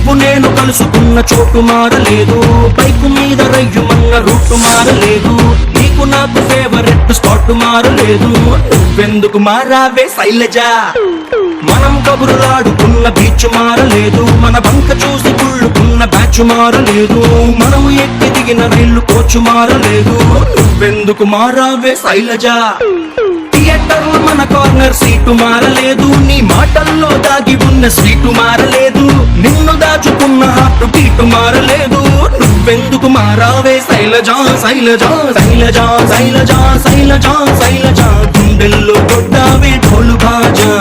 నువ్వు నేను కలుసుకున్న చోటు మారలేదు, బైకు మీద రయ్యుమన్న రూటు మారలేదు, నీకు నాకు ఫేవరెట్ స్పాట్ మారలేదు. నువ్వెందుకు మారావే శైలజ? మనం కబురులాడుకున్న బీచ్ మారలేదు, మన బంక చూసి కుళ్ళుకున్న బ్యాచ్ మారలేదు, మనం ఎక్కి దిగిన రైలు కోచు మారలేదు. నువ్వెందుకు మారావే శైలజ? థియేటర్ మన కార్నర్ సీటు మారలేదు, నీ మాటల్లో దాగి ఉన్న స్వీటు మారలేదు, నిన్ను దాచుకున్న హార్ట్ బీటు మారలేదు. నువ్వెందుకు మారావే శైలజ? శైలజ శైలజ శైలజ శైలజ శైలజ గుండెల్లో కొట్టావే ఢోలు బాజా.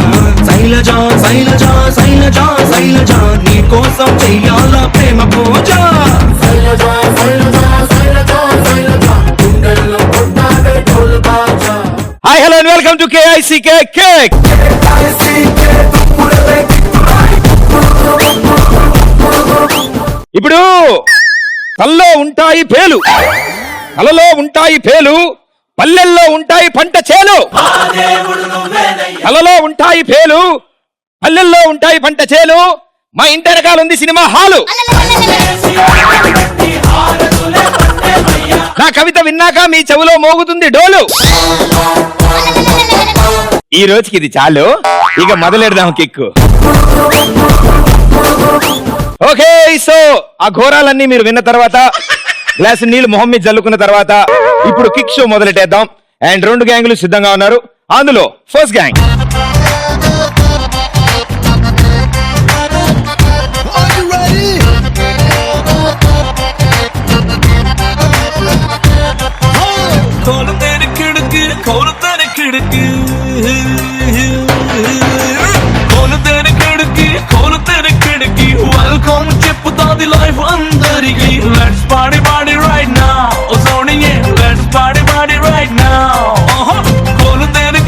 శైలజ శైలజ శైలజ శైలజ నీ కోసం చెయ్యాల ప్రేమ పూజ. శైలజ శైలజ శైలజ శైలజ గుండెల్లో కొట్టావే ఢోలు బాజా. Hi hello and welcome to KICK cake. ఇప్పుడు కల్లో ఉంటాయి పేలు, కలలో ఉంటాయి పేలు, పల్లెల్లో ఉంటాయి పంట చేలు. కలలో ఉంటాయి పేలు, పల్లెల్లో ఉంటాయి పంట చేలు, మా ఇంటి వెనకాల ఉంది సినిమా హాలు. నా కవిత విన్నాక మీ చెవిలో మోగుతుంది డోలు. ఈ రోజుకి ఇది చాలు, ఇక మొదలెడదాం కిక్కు. ఓకే, సో ఆ ఘోరాలన్నీ మీరు విన్న తర్వాత, గ్లాస్ నీళ్లు మొహం మీద జల్లుకున్న తర్వాత ఇప్పుడు కిక్ షో మొదలెట్టేద్దాం. అండ్ 2 గ్యాంగులు సిద్ధంగా ఉన్నారు. అందులో ఫస్ట్ గ్యాంగ్ వెల్కమ్ చెప్పుతాది లైఫ్ అందరికి. Let's party party right now. సోనియే let's party party right now. కోలుతేని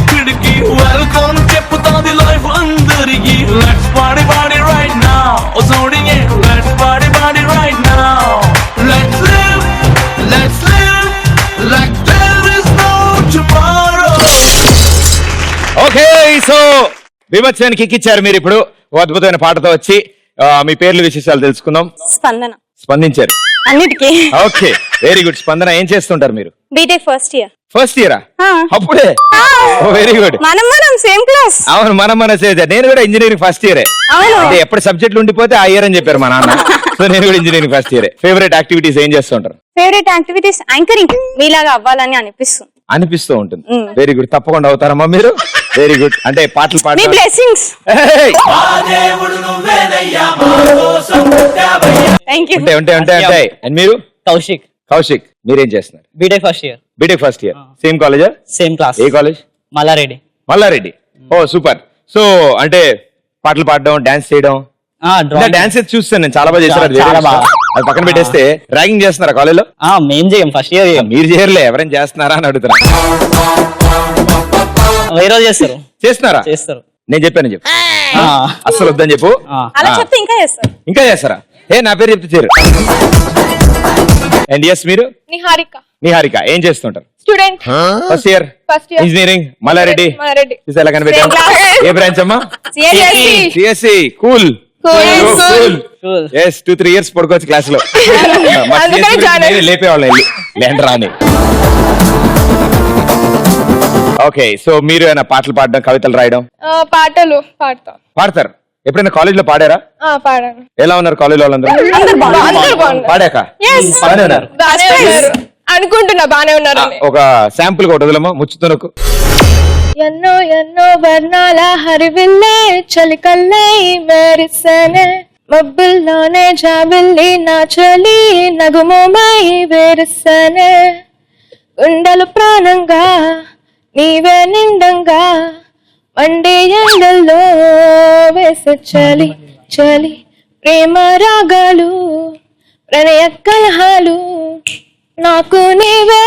కిడికి వెల్కమ్ చెప్పుతాది లైఫ్ అందరికి. Let's party party right now. సోనియే let's party party right now. Let's live like there is no tomorrow. Okay, so విమర్శనానికి kick ఇచ్చారు మీరు. ఇప్పుడు ఓ అద్భుతమైన పాటతో వచ్చి మీ పేర్లు విశేషాలు తెలుసుకుందాం. స్పందించారు అన్నిటికీ. Okay, very good. స్పందన ఏం చేస్తుంటారు మీరు? BTech first year. ఫస్ట్ ఇయరా? అప్పుడే? Very good. మనం సేమ్ క్లాస్. అవును, మన నేను కూడా ఇంజనీరింగ్ ఫస్ట్ ఇయరే. అంటే ఎప్పుడు సబ్జెక్టులు ఉండిపోతే ఆ ఇయర్ అని చెప్పారు మా నాన్న. సో నేను కూడా ఇంజనీరింగ్ ఫస్ట్ ఇయరే. ఫేవరెట్ యాక్టివిటీస్ ఏం చేస్తుంటారు? Favourite activities anchoring. మీలాగా అవ్వాలని అనిపిస్తూ ఉంటుంది. Very good. తప్పకుండా అవుతారమ్మా మీరు. Very good. అంటే పాటలు పాడడం. బ్లెస్సింగ్స్. ఉంటాయి. అండ్ మీరు? కౌశిక్ మీరేం చేస్తున్నారు? BTech first year. BTech first year. Same కాలేజా? Same class. ఏ కాలేజ్? మల్లారెడ్డి. ఓ సూపర్. సో అంటే పాటలు పాడడం, డాన్స్ చేయడం. డాన్స్ చూస్తాను నేను, చాలా బాగా చేశారు. అది పక్కన పెట్టేస్తే ర్యాగింగ్ చేస్తున్నారా కాలేజ్ లో? మేం చేయం, ఫస్ట్ ఇయర్. మీరు చేయర్లే, ఎవరైనా చేస్తున్నారా అని అడుగుతున్నా. వేరే చేస్తున్నారా? నేను చెప్పాను చెప్పు, అస్సలు వద్దని చెప్పు. అలా చెప్తే ఇంకా చేస్తారా? నా పేరు చెప్తే చేరు. అండ్ ఎస్, మీరు? నిహారిక. ఏం చేస్తుంటారు? Student. First year engineering, Malla Reddy. ఎలా కనిపెట్టాం? ఏ బ్రాంచ్ అమ్మా? సిఎస్సి. కూల్. 2-3 years పడుకోవచ్చు క్లాస్ లో. లేపేవాళ్ళం వెళ్ళి లేండ్రా అని. ఓకే, సో మీరు ఏమైనా పాటలు పాడడం, కవితలు రాయడం? పాటలు పాడతారు. ఎప్పుడైనా కాలేజ్ లో పాడారా? పాడాను. ఎలా ఉన్నారు కాలేజ్ వాళ్ళందరూ? పాడాక అనుకుంటున్నా బానే ఉన్నారు. ఒక శాంపుల్ ఒకటి వదలమ్మా, ముచ్చుతునకు. ఎన్నో ఎన్నో వర్ణాల హరివిల్లే చలికల్లే మెరిసనే, మబ్బుల్లోనే జాబిల్లి నా చలి నగుమోమై వేరిసనే, గుండెలు ప్రాణంగా నీవే నిండంగా మండే ఎండల్లో వేసే చలి చలి, ప్రేమ రాగాలు ప్రణయ కలహాలు, నాకు నీవే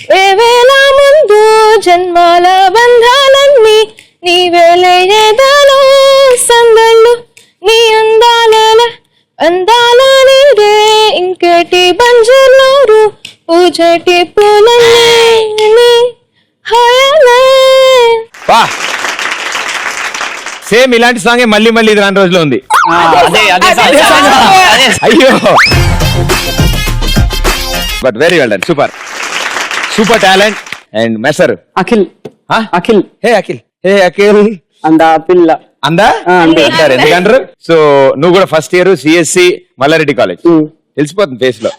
వేవేల ముందు జన్మాల బంధాలన్నీ నీవేలేదాలో సందళ్ళు, నీ అందాల నీరే ఇంకేటి బంజర్లోరు పూజటి పూలన్నీ హయలే. సేమ్ ఇలాంటి సాంగ్ మళ్ళీ మళ్ళీ ఇది రాని రోజులో ఉంది. అయ్యో but very well done, super super talent. And మెసర్ అఖిల్ అఖిల్ హే అఖిల్, హే అఖిల్ అంద పిల్ల అందా అంటారు ఎందుకంటారు. సో నువ్వు కూడా first year CSC Mallareddy college, తెలిసిపోతుంది ఫేస్ లో.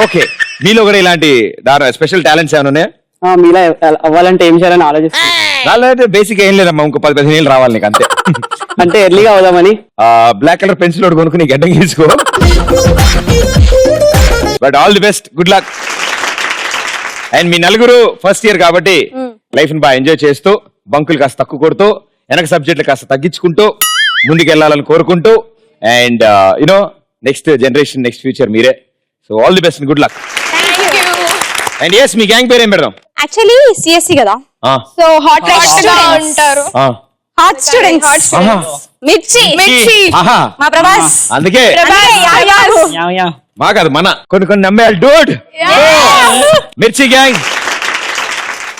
ఓకే, మీలో కూడా ఇలాంటి స్పెషల్ టాలెంట్స్ ఏమైనా ఉన్నాయా? మీలా అవ్వాలంటే ఏం చేయాలని ఆలోచిస్తాను. దానిలో బేసిక్ ఏం లేదమ్మా, ఇంకో 10-15 ఏళ్ళు రావాలి నీకు అంతే. అంటే ఎర్లీగా అవుదామని. బ్లాక్ కలర్ పెన్సిల్ ఒకటి కొనుక్కుని గడ్డం గీసుకో. But all the best, good luck. And మీ నలుగురు ఫస్ట్ ఇయర్ కాబట్టి లైఫ్ ని బాగా ఎంజాయ్ చేస్తూ, బంకులు కాస్త తక్కువ కొడుతూ, వెనక సబ్జెక్టులు కాస్త తగ్గించుకుంటూ ముందుకు వెళ్ళాలని కోరుకుంటూ, and you know next generation, next future మీరే. So all the best, good luck. And yes, మీ గ్యాంగ్ పేరు ఏం పెడదాం? యాక్చువల్లీ సిఎస్సి కదా, సో హాట్ గా ఉంటారు. Hot students. మిర్చి ఆహా, మా ప్రభాస్. అందుకే మా కాదు మన కొన్ని నమ్మేయాలి డూడ్. మిర్చి గ్యాంగ్.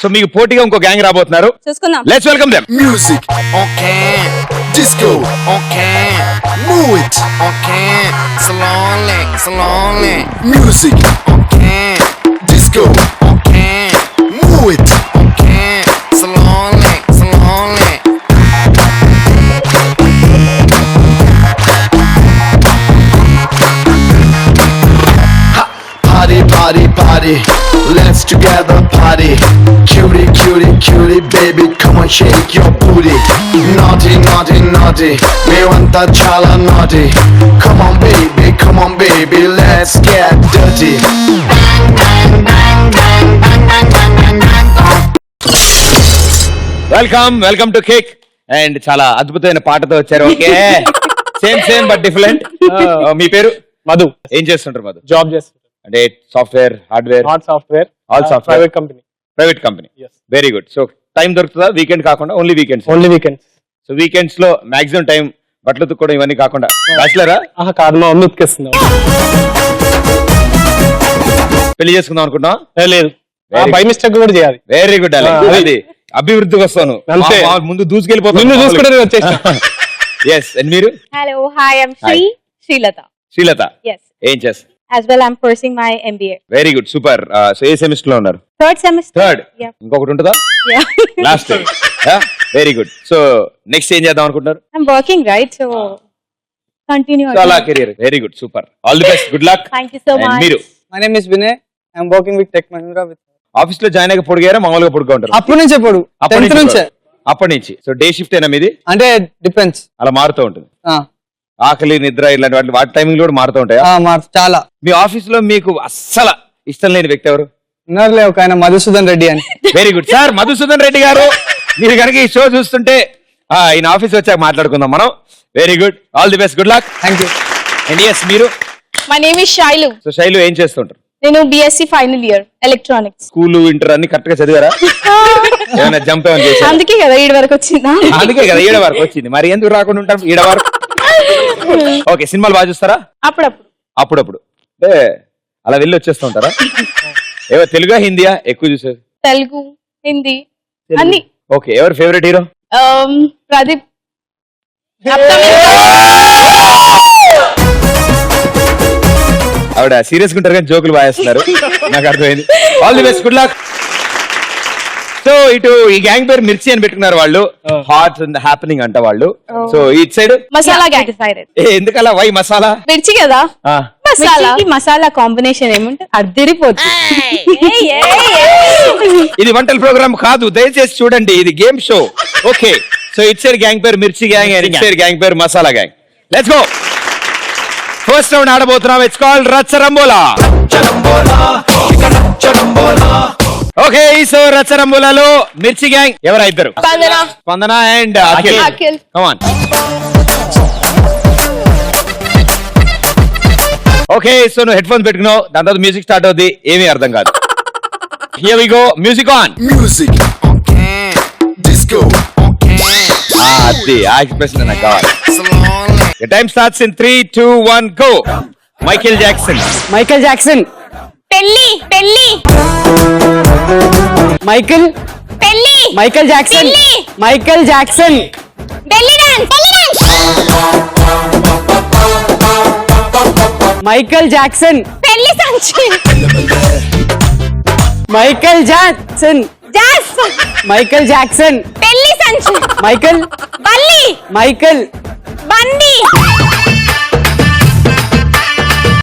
సో మీకు పోటీగా ఇంకో గ్యాంగ్ రాబోతున్నారు, చూసుకుందాం. Let's welcome them. Music on can, disco on can, move it on can, slowly. Music on can, disco on can, move it on can, slowly. Party, let's together party. Cutie, baby, come on, shake your booty. Naughty, మేమంతా చాలా naughty. Come on, baby, let's get dirty. Welcome to cake. And చాలా అద్భుతమైన పాటతో వచ్చారు. Okay, same but different. మీ పేరు? మధు. ఏం చేస్తుంటారు మధు? జాబ్ చేస్తుంటారు. అంటే software, hardware? Not software, all software. Private company. Very good. So time దొరుకుతుందా వీకెండ్ కాకుండా? Only weekends. సో వీకెండ్స్ లో మాక్సిమం టైం బట్టలు ఉతుక్కోవడం ఇవన్నీ కాకుండా బ్యాచిలరా? కాదు, మా మమ్మీ ఉతికేస్తున్నాం. పెళ్లి చేసుకుందాం అనుకుంటున్నా? లేదు, బై మిస్టేక్ కూడా చేయాలి. Very good. అది అభివృద్ధికి వస్తాను, అంతే. ముందు దూసుకెళ్ళిపోతాను. నిన్ను చూసుకుంటే వచ్చేస్తా. ఎస్. అండ్ మీరు? Hello, hi, I'm Srilata. Srilata. Yes. ఏం చేస్తారు? As well, I'm pursuing my MBA. Very good, super. So ఏ సెమిస్టర్ లో ఉన్నారు? Third semester. థర్డ్. Yeah. ఇంకొకటి ఉంటుందా? Yeah. Last. Very good. So next ఏం చేద్దాం అనుకుంటున్నారు? I'm working, right? So continue. So అలా career. Very good, super. All the best, good luck. Thank you so much. మీరు? My name is Vinay, I'm working with tech Mahindra. Office లో join అయ్యి పొడిగారా మామూలుగా పొడుగా ఉంటారు? అప్పటి నుంచే పొడు, అప్పటి నుంచి. సో డే షిఫ్ట్ అయినా మీది? అంటే డిపెండ్స్, అలా మారుతూ ఉంటుంది. ఆకలి, నిద్ర ఇలాంటి వాటి టైమింగ్ కూడా మారుతూ ఉంటాయా? చాలా. మీ ఆఫీస్ లో మీకు అస్సలు ఇష్టం లేని వ్యక్తి ఎవరు? ఉన్నారులే ఒక ఆయన, మధుసూదన్ రెడ్డి అని. Very good sir, Madhusudan Reddy గారు. మీరు కనుక ఈ షో చూస్తుంటే ఈయన ఆఫీస్ వచ్చాక మాట్లాడుకుందాం మనం. Very good, all the best, good luck. Thank you. And yes, మీరు? My name is Shailu. So Shailu ఏం చేస్తుంటారు? నేను BSc final year electronics. School, inter అన్ని కరెక్ట్ గా చదివారా? ఏమైనా జంప్ ఏమైనా చేశారా? అందుకే కదా ఈడ వరకు వచ్చిందా? అందుకే కదా ఈడ వరకు వచ్చింది. మరి ఎందుకు రాకుండా ఉంటారు ఈడ వరకు? ఓకే, సినిమాలు బాగా చూస్తారా? అప్పుడప్పుడు. అంటే అలా వెళ్ళి వచ్చేస్తూ ఉంటారా? ఏవో తెలుగా, హిందీయా ఎక్కువ చూసేది? తెలుగు, హిందీ అన్ని. ఓకే, ఎవరు ఫేవరెట్ హీరో? ప్రదీప్. ఆవిడ సీరియస్ గా ఉంటారు కానీ జోకులు బాగా వేస్తున్నారు, నాకు అర్థమైంది. All the best, good luck. So ఇటు ఈ గ్యాంగ్ పేరు మిర్చి అని పెట్టుకున్నారు వాళ్ళు. హాట్ అండ్ హ్యాపెనింగ్ అంట వాళ్ళు. So it side masala gang. ఎందుకలా? వై మసాలా? మిర్చి కదా, మసాలా కాంబినేషన్ ఏముంటుంది అర్దిరిపోతుంది. ఇది వంటల ప్రోగ్రామ్ కాదు, దయచేసి చూడండి, ఇది game show. Okay, so it side gang పేరు Mirchi gang and it side gang పేరు Masala gang. Let's go. First round ఆడబోతున్నాం. ఇట్స్ కాల్డ్ రచ్చరంబోలా. ఓకే, సో రచ్చరంబోలాలో మిర్చి గ్యాంగ్ ఎవరా? ఇద్దరు, Spandana and Akhil. Come on. Okay, so నువ్వు హెడ్ ఫోన్స్ పెట్టుకున్నావు, దాని తర్వాత మ్యూజిక్ స్టార్ట్ అవుద్ది, ఏమీ అర్థం కాదు. Here we go, music on. Music on can, disco on can, అది ఆ ఎక్స్ప్రెషన్ నాకు కావాలి. The time starts in 3, 2, 1, go. Michael Jackson. పెళ్లి. Michael Jackson. Belly dance. Michael Jackson. పెళ్లి సంచి. Michael Jackson. జాస్. Michael Jackson. పెళ్లి సంచి. మైకల్. బల్లి. మైకల్. బండి.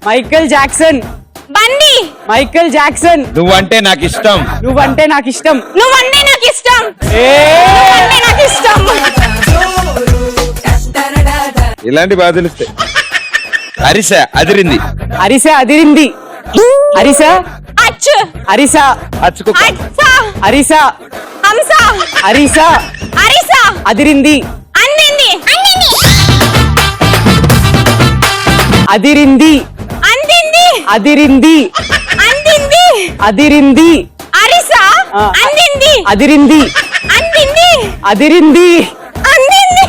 Michael Jackson. బండి. Michael Jackson. నువ్వంటే నాకు ఇష్టం. నువ్వంటే నాకు ఇష్టం. నువ్వంటే నాకు ఇష్టం. ఏ నువ్వంటే నాకు ఇష్టం. ఇలాంటి బాధ తెలుస్తాయి. అరిస అదిరింది. అరిసె అదిరింది. అరిస. అచ్చు. అరిస. అచ్చుకుక్క. అచ్చ. అరిస. హంస. అరిస. అరిస. అదిరింది. అందింది. అందింది. అదిరింది. అందింది. అదిరింది. అందింది. అదిరింది. అరిస. ఆ. అందింది. అదిరింది. అందింది. అదిరింది. అందింది.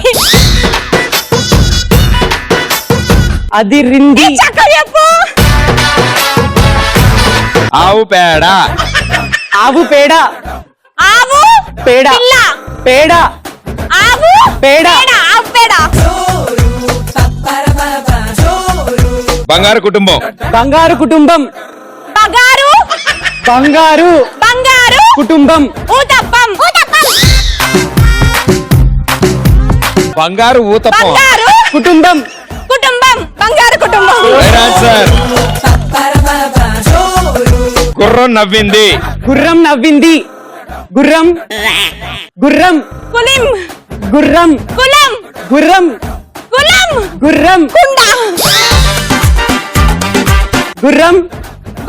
అదిరింది. చక్క చెప్పు. ఆవు పేడ. ఆవు పేడ. ఆవు. పేడ. పిల్ల. పేడ. ఆవు. పేడ. ఆవు పేడ. బంగారు కుటుంబం. బంగారు కుటుంబం. బగారు. బంగారు బంగారు. కుటుంబం. ఊతప్పం. ఊతప్పం. బంగారు ఊతప్పం. బంగారు కుటుంబం. కుటుంబం. బంగారు కుటుంబం. Right answer. గుర్రం నవ్వింది. గుర్రం నవ్వింది. గుర్రం. గుర్రం. కులిం. గుర్రం. కులం. గుర్రం. కులం. గుర్రం. కుండ. గుర్రం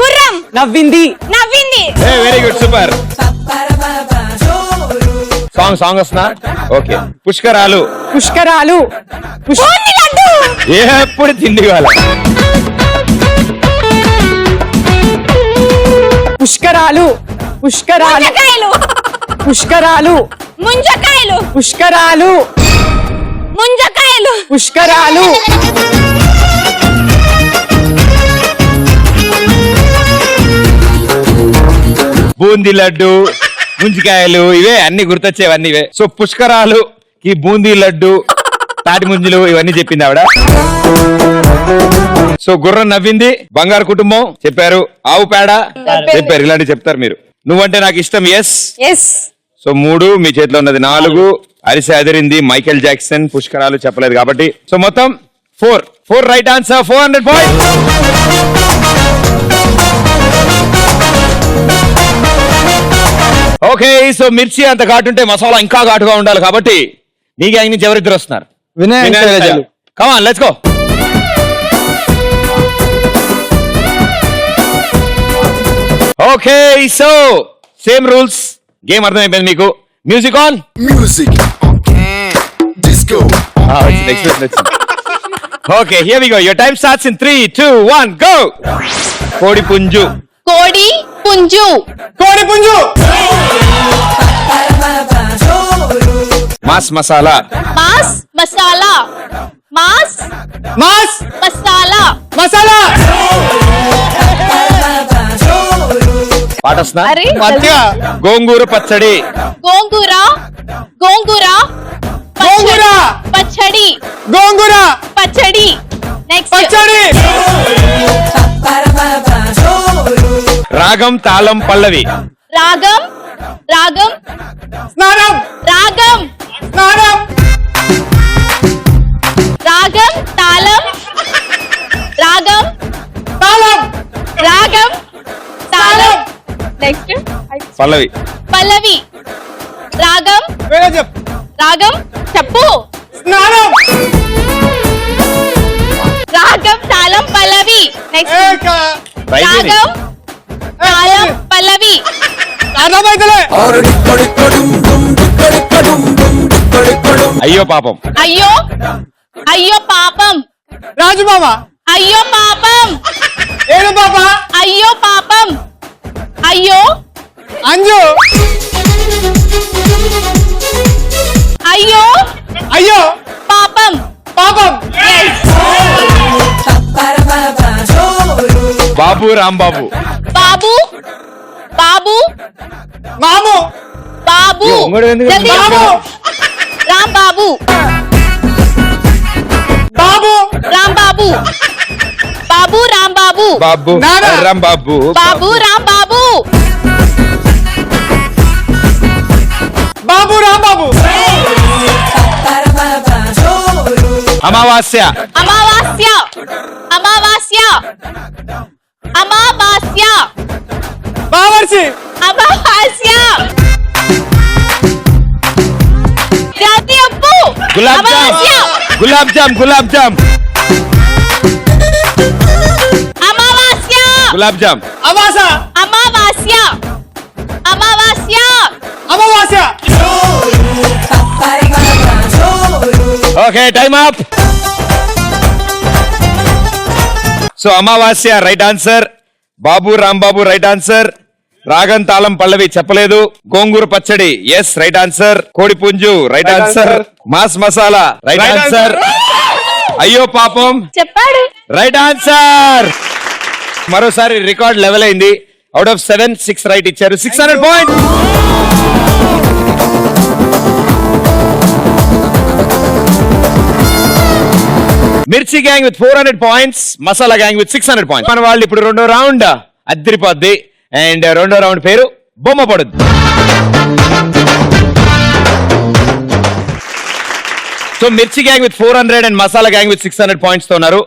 గుర్రం. నవ్వింది. నవ్వింది. Very good super. సాంగ్ వస్తున్నా. ఓకే. పుష్కరాలు. పుష్కరాలు. బూందీ లడ్డు. ఎప్పుడు తిండి వాళ్ళ. పుష్కరాలు. పుష్కరాలు. ముంజకాయలు. పుష్కరాలు. ముంజకాయలు. పుష్కరాలు. ముంజకాయలు. పుష్కరాలు. బూందీ లడ్డు, ముంజికాయలు, ఇవే అన్ని గుర్తొచ్చేవన్నీ ఇవే. సో పుష్కరాలు, ఈ బూందీ లడ్డు, తాటి ముంజులు, ఇవన్నీ చెప్పింది ఆవిడ. సో గుర్రం నవ్వింది, బంగారు కుటుంబం చెప్పారు, ఆవు పేడ చెప్పారు. ఇలాంటివి చెప్తారు మీరు. నువ్వంటే నాకు ఇష్టం. ఎస్. ఎస్. సో 3, మీ చేతిలో ఉన్నది 4. అరిసె అదిరింది, మైకేల్ జాక్సన్, పుష్కరాలు చెప్పలేదు కాబట్టి. సో మొత్తం 4 right answer. 400 points. Okay. So మిర్చి అంత ఘాటు ఉంటే మసాలా ఇంకా ఘాటుగా ఉండాలి కాబట్టి మీ గ్యాంగ్ నుంచి ఎవరిద్దరు వస్తున్నారు? Vinay and Shailaja. Come on, let's go. Okay. So same rules. Game అర్థమైపోయింది మీకు. Music on. Music on can. Disco on can. Okay, here we go. Your time starts in 3, 2, 1 go. కోడి పుంజు. కోడి పుంజు. కోడి పుంజు. Mass masala. Mass masala. Mass mass masala. Masala. పాట వస్తుందా? అరే మధ్య. గోంగూర పచ్చడి. గోంగూర. గోంగూర. గోంగూర. పచ్చడి. గోంగూర. పచ్చడి. నెక్స్ట్. పచ్చడి. రాగం, తాళం, పల్లవి. రాగం. రాగం. స్నానం. రాగం. స్నానం. రాగం. తాళం. రాగం. తాళం. రాగం. తాళం. నెక్స్ట్. పల్లవి. పల్లవి. రాగం. వేరే చెప్పు. రాగం. చెప్పు. స్నానం. రాగం. తాళం. పల్లవి. నెక్స్ట్. బయలుదేరి. రాగం. తాళం. పల్లవి. అర్థమైతలే. అయ్యో పాపం. అయ్యో. అయ్యో పాపం. రాజు మామ. అయ్యో పాపం. ఏడు పాప. అయ్యో పాపం. అయ్యో. అంజు. అయ్యో అయ్యో పాపం. పాపం. బాబు, రాంబాబు. బాబు. బాబు. మాము. బాబు. ఏ, ఉంగడు ఎందుకు? జల్దీ. బాబు. రామ్ బాబు. బాబు. రామ్ బాబు. బాబు రామ్ బాబు బాబు నానా. రామ్ బాబు బాబు రామ్ బాబు బాబు రాంబాబు అమావాస్య అమావాస్య అమావాస్య అమావాస్య బావర్చి అమావాస్య జాతి అప్పు గులాబ్ జామ్ అమావాస్య గులాబ్ జామ్ గులాబ్ జామ్ అమావాస్య గులాబ్ జామ్ అమాస అమావాస్య అమావాస్య అమావాస్య ఓకే టైమ్ అప్ సో అమావాస్య రైట్ ఆన్సర్ బాబు రాంబాబు రైట్ ఆన్సర్ రాగం తాళం పల్లవి చెప్పలేదు గోంగూర పచ్చడి ఎస్ రైట్ ఆన్సర్ కోడి పుంజు right Right answer answer. Mass masala right Right answer అయ్యో పాపం చెప్పాడు రైట్ ఆన్సర్ మరోసారి రికార్డ్ లెవెల్ అయింది అవుట్ ఆఫ్ 7 6 రైట్ ఇచ్చారు 600 పాయింట్ మిర్చి gang with 400 points Masala gang with 600 points మన వాళ్ళు ఇప్పుడు రెండో రౌండ్ అద్దరిపోద్ది అండ్ రెండో రౌండ్ పేరు బొమ్మ పడుద్ది so Mirchi gang with 400 and masala gang with 600 points తో ఉన్నారు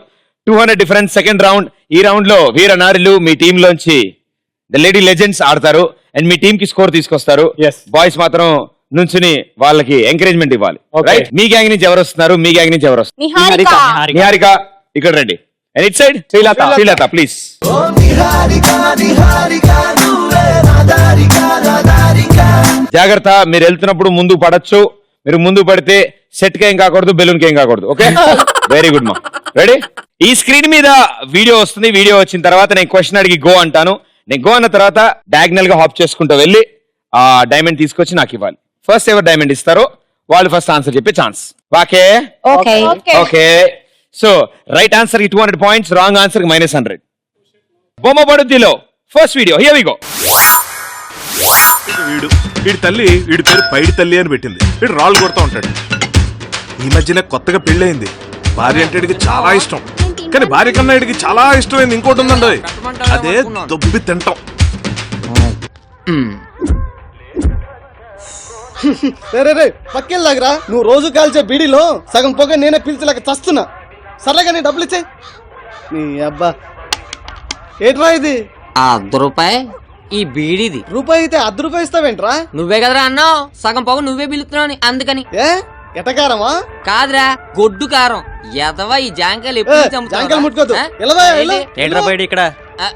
200 డిఫరెన్స్ సెకండ్ రౌండ్ ఈ రౌండ్ లో వీర నారిలు మీ టీం లోంచి ద లేడీ లెజెండ్స్ ఆడతారు అండ్ మీ టీం కి స్కోర్ తీసుకొస్తారు Yes. బాయ్స్ మాత్రం నుంచుని వాళ్ళకి ఎంకరేజ్మెంట్ ఇవ్వాలి Okay. రైట్ మీ గ్యాంగ్ నుంచి ఎవరు వస్తున్నారు మీ గ్యాంగ్ నుంచి ఎవరు వస్తున్నారు నిహారిక నిహారిక ఇక్కడ రండి and it side Srilatha. Srilatha please జాగ్రత్త మీరు వెళ్తున్నప్పుడు ముందు పడచ్చు మీరు ముందు పడితే సెట్ కి ఏం కాకూడదు బెలూన్ కి ఏం కాకూడదు ఓకే వెరీ గుడ్ మా రెడీ ఈ స్క్రీన్ మీద వీడియో వస్తుంది వీడియో వచ్చిన తర్వాత నేను క్వశ్చన్ అడిగి గో అంటాను నేను గో అన్న తర్వాత డయాగ్నల్ గా హాప్ చేసుకుంటూ వెళ్ళి ఆ డైమండ్ తీసుకొచ్చి నాకు ఇవ్వాలి ఫస్ట్ ఎవరు డైమండ్ ఇస్తారో వాళ్ళు ఫస్ట్ ఆన్సర్ చెప్పే chance okay okay okay so right answer కి 200 పాయింట్స్ రాంగ్ ఆన్సర్ కి -100 బొమ్మ పడుద్దిలో first video here we go వీడి తల్లి వీడి పేరు పైడి తల్లి అని పెట్టింది వీడు రాళ్ళు కొడుతూ ఉంటాడు ఈ మధ్యన కొత్తగా పెళ్ళయింది భార్య అంటే వీడికి చాలా ఇష్టం కానీ భార్య కన్నా వీడికి చాలా ఇష్టమైంది ఇంకోటి ఉందండి అదే దొబ్బి తింటాం రే పక్కెళ్ళాగరా నువ్వు రోజు కాల్చే బీడీలో సగం పొగ నేనే పిలిచలేక చస్తున్నా సరళగా నీ డబ్బులు ఇచ్చే నీ అబ్బా ఏట్రా ఇది ఆ ₹1 ఈ బీడిది రూపాయి అయితే ₹10 ఇస్తావేంట్రా నువ్వే కదరా అన్నావు సగం పొగ నువ్వే పిలుస్తున్నావు అందుకని ఏ ఎటకారమా కాదురా గొడ్డు కారం ఎదవా ఈ జాంకాయలు ఏ, ఎప్పుడు చంపుతావురా? జాంకాయలు ముట్టుకోద్దు. ఆ? ఎలవా, ఎలు. ఏంటి? ఏంట్రా బయట ఇక్కడ ఆ,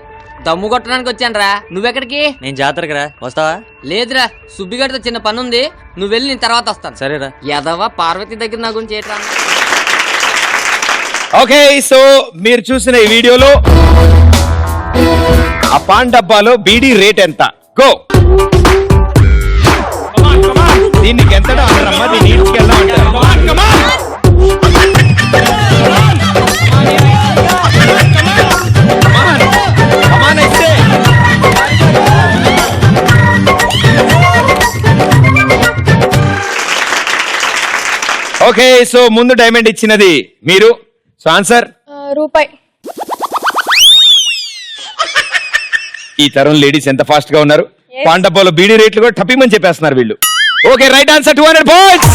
దమ్ము కొట్టడానికి వచ్చానురా నువ్వెక్కడికి నేను జాతరకు రా వస్తావా లేదురా సుబ్బిగడితో చిన్న పని ఉంది నువ్వు వెళ్ళి నేను తర్వాత వస్తాను సరేరా ఎదవా పార్వతి దగ్గర నా గురించి ఏట్రా ఓకే సో మీరు చూసిన ఈ వీడియోలో ఆ పాన్ డబ్బాలో బీడీ రేట్ ఎంత గో దీనికి ఎంత అంటారమ్మా దీన్ని ఈడ్చుకెళ్దాం అంటారు Come on, I say. Okay so ముందు డైమండ్ ఇచ్చినది మీరు సో ఆన్సర్ రూపాయి ఈ తరం లేడీస్ ఎంత ఫాస్ట్ గా ఉన్నారు పాండబ్బాలో బీడీ రేట్లు కూడా టపిమని చెప్పేస్తున్నారు వీళ్ళు ఓకే రైట్ ఆన్సర్ 200 పాయింట్స్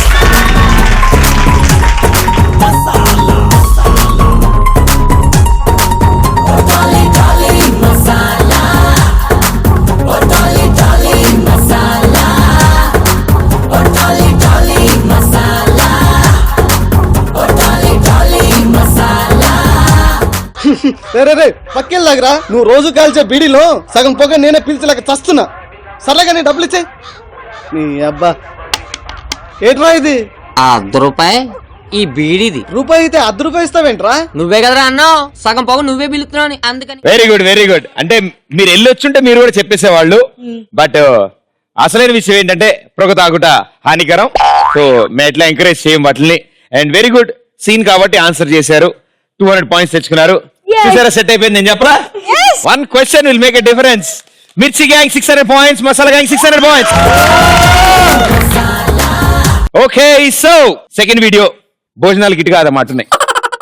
రే పక్కెళ్ళాగరా నువ్వు రోజు కాల్చే బీడీలో సగం పొగ నేనే పిలిచలేక చస్తున్నా సరళగా నీ డబ్బులు ఇచ్చే నీ అబ్బా ఏట్రా ఇది ఆ ₹1 ఈ బీడిది రూపాయి అయితే ₹10 ఇస్తావేంట్రా నువ్వే కదరా అన్నావు సగం పొగ నువ్వే పిలుస్తున్నావు అందుకని వెరీ గుడ్ అంటే మీరు వెళ్ళొచ్చుంటే మీరు కూడా చెప్పేసేవాళ్ళు బట్ అసలైన విషయం ఏంటంటే పొగ తాగుట హానికరం సో మేము ఎట్లా ఎంకరేజ్ చేయం వాటిని అండ్ వెరీ గుడ్ సీన్ కాబట్టి ఆన్సర్ చేశారు 200 పాయింట్స్ తెచ్చుకున్నారు చూసారా సెట్ అయిపోయింది నేను చెప్పరా one question will make a difference Mirchi gang 600 points Masala gang 600 points okay so second video భోజనాలు గిట్ కాదన్నమాట ఉన్నాయి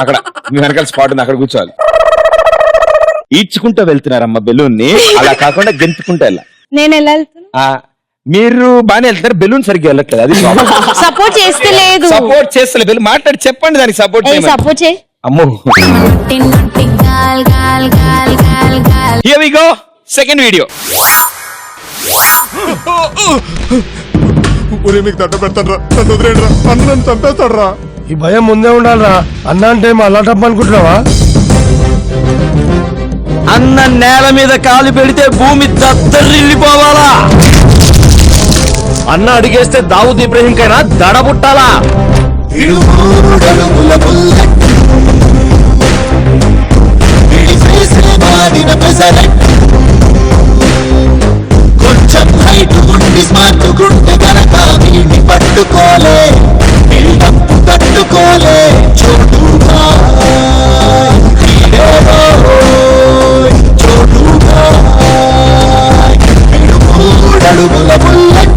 అక్కడ మీ వెనకాల స్పాట్ ఉంది అక్కడ కూర్చోవాలి ఈడ్చుకుంటూ వెళ్తున్నారమ్మా బెలూన్ ని, అలా కాకుండా గెంతుకుంటూ వెళ్ళాలి. నేను ఎలా వెళ్తున్నా? మీరు బాగానే వెళ్తారు, బెలూన్ సరిగ్గా వెళ్ళట్లేదు, అది సపోర్ట్ చేస్తే లేదు. సపోర్ట్ చేస్తలే బెలూన్, మాట్లాడి చెప్పండి దానికి సపోర్ట్ చేయమని. సపోర్ట్ చేయి. అమ్మో, here we go, second video. ఊరే మీకు దండ పెడతాడు రా, నన్ను వదిలేడు రా, అన్న నన్ను చంపేస్తాడు రా. ఈ భయం ముందే ఉండాలిరా. అన్న అంటే అల్లాటప్ప అనుకుంటున్నావా? అన్న నేల మీద కాలు పెడితే భూమి దద్దరిల్లిపోవాలా? అన్న అడిగేస్తే దావుద్ ఇబ్రహీం కైనా దడబుట్టాలా? కొంచెం హైట్ ఉండి స్మార్ట్ గుండె గనక వీడిని పట్టుకోలే, బిల్డప్ తట్టుకోలే. చోటుగా చోటుగా అడుగుల బుల్లెట్.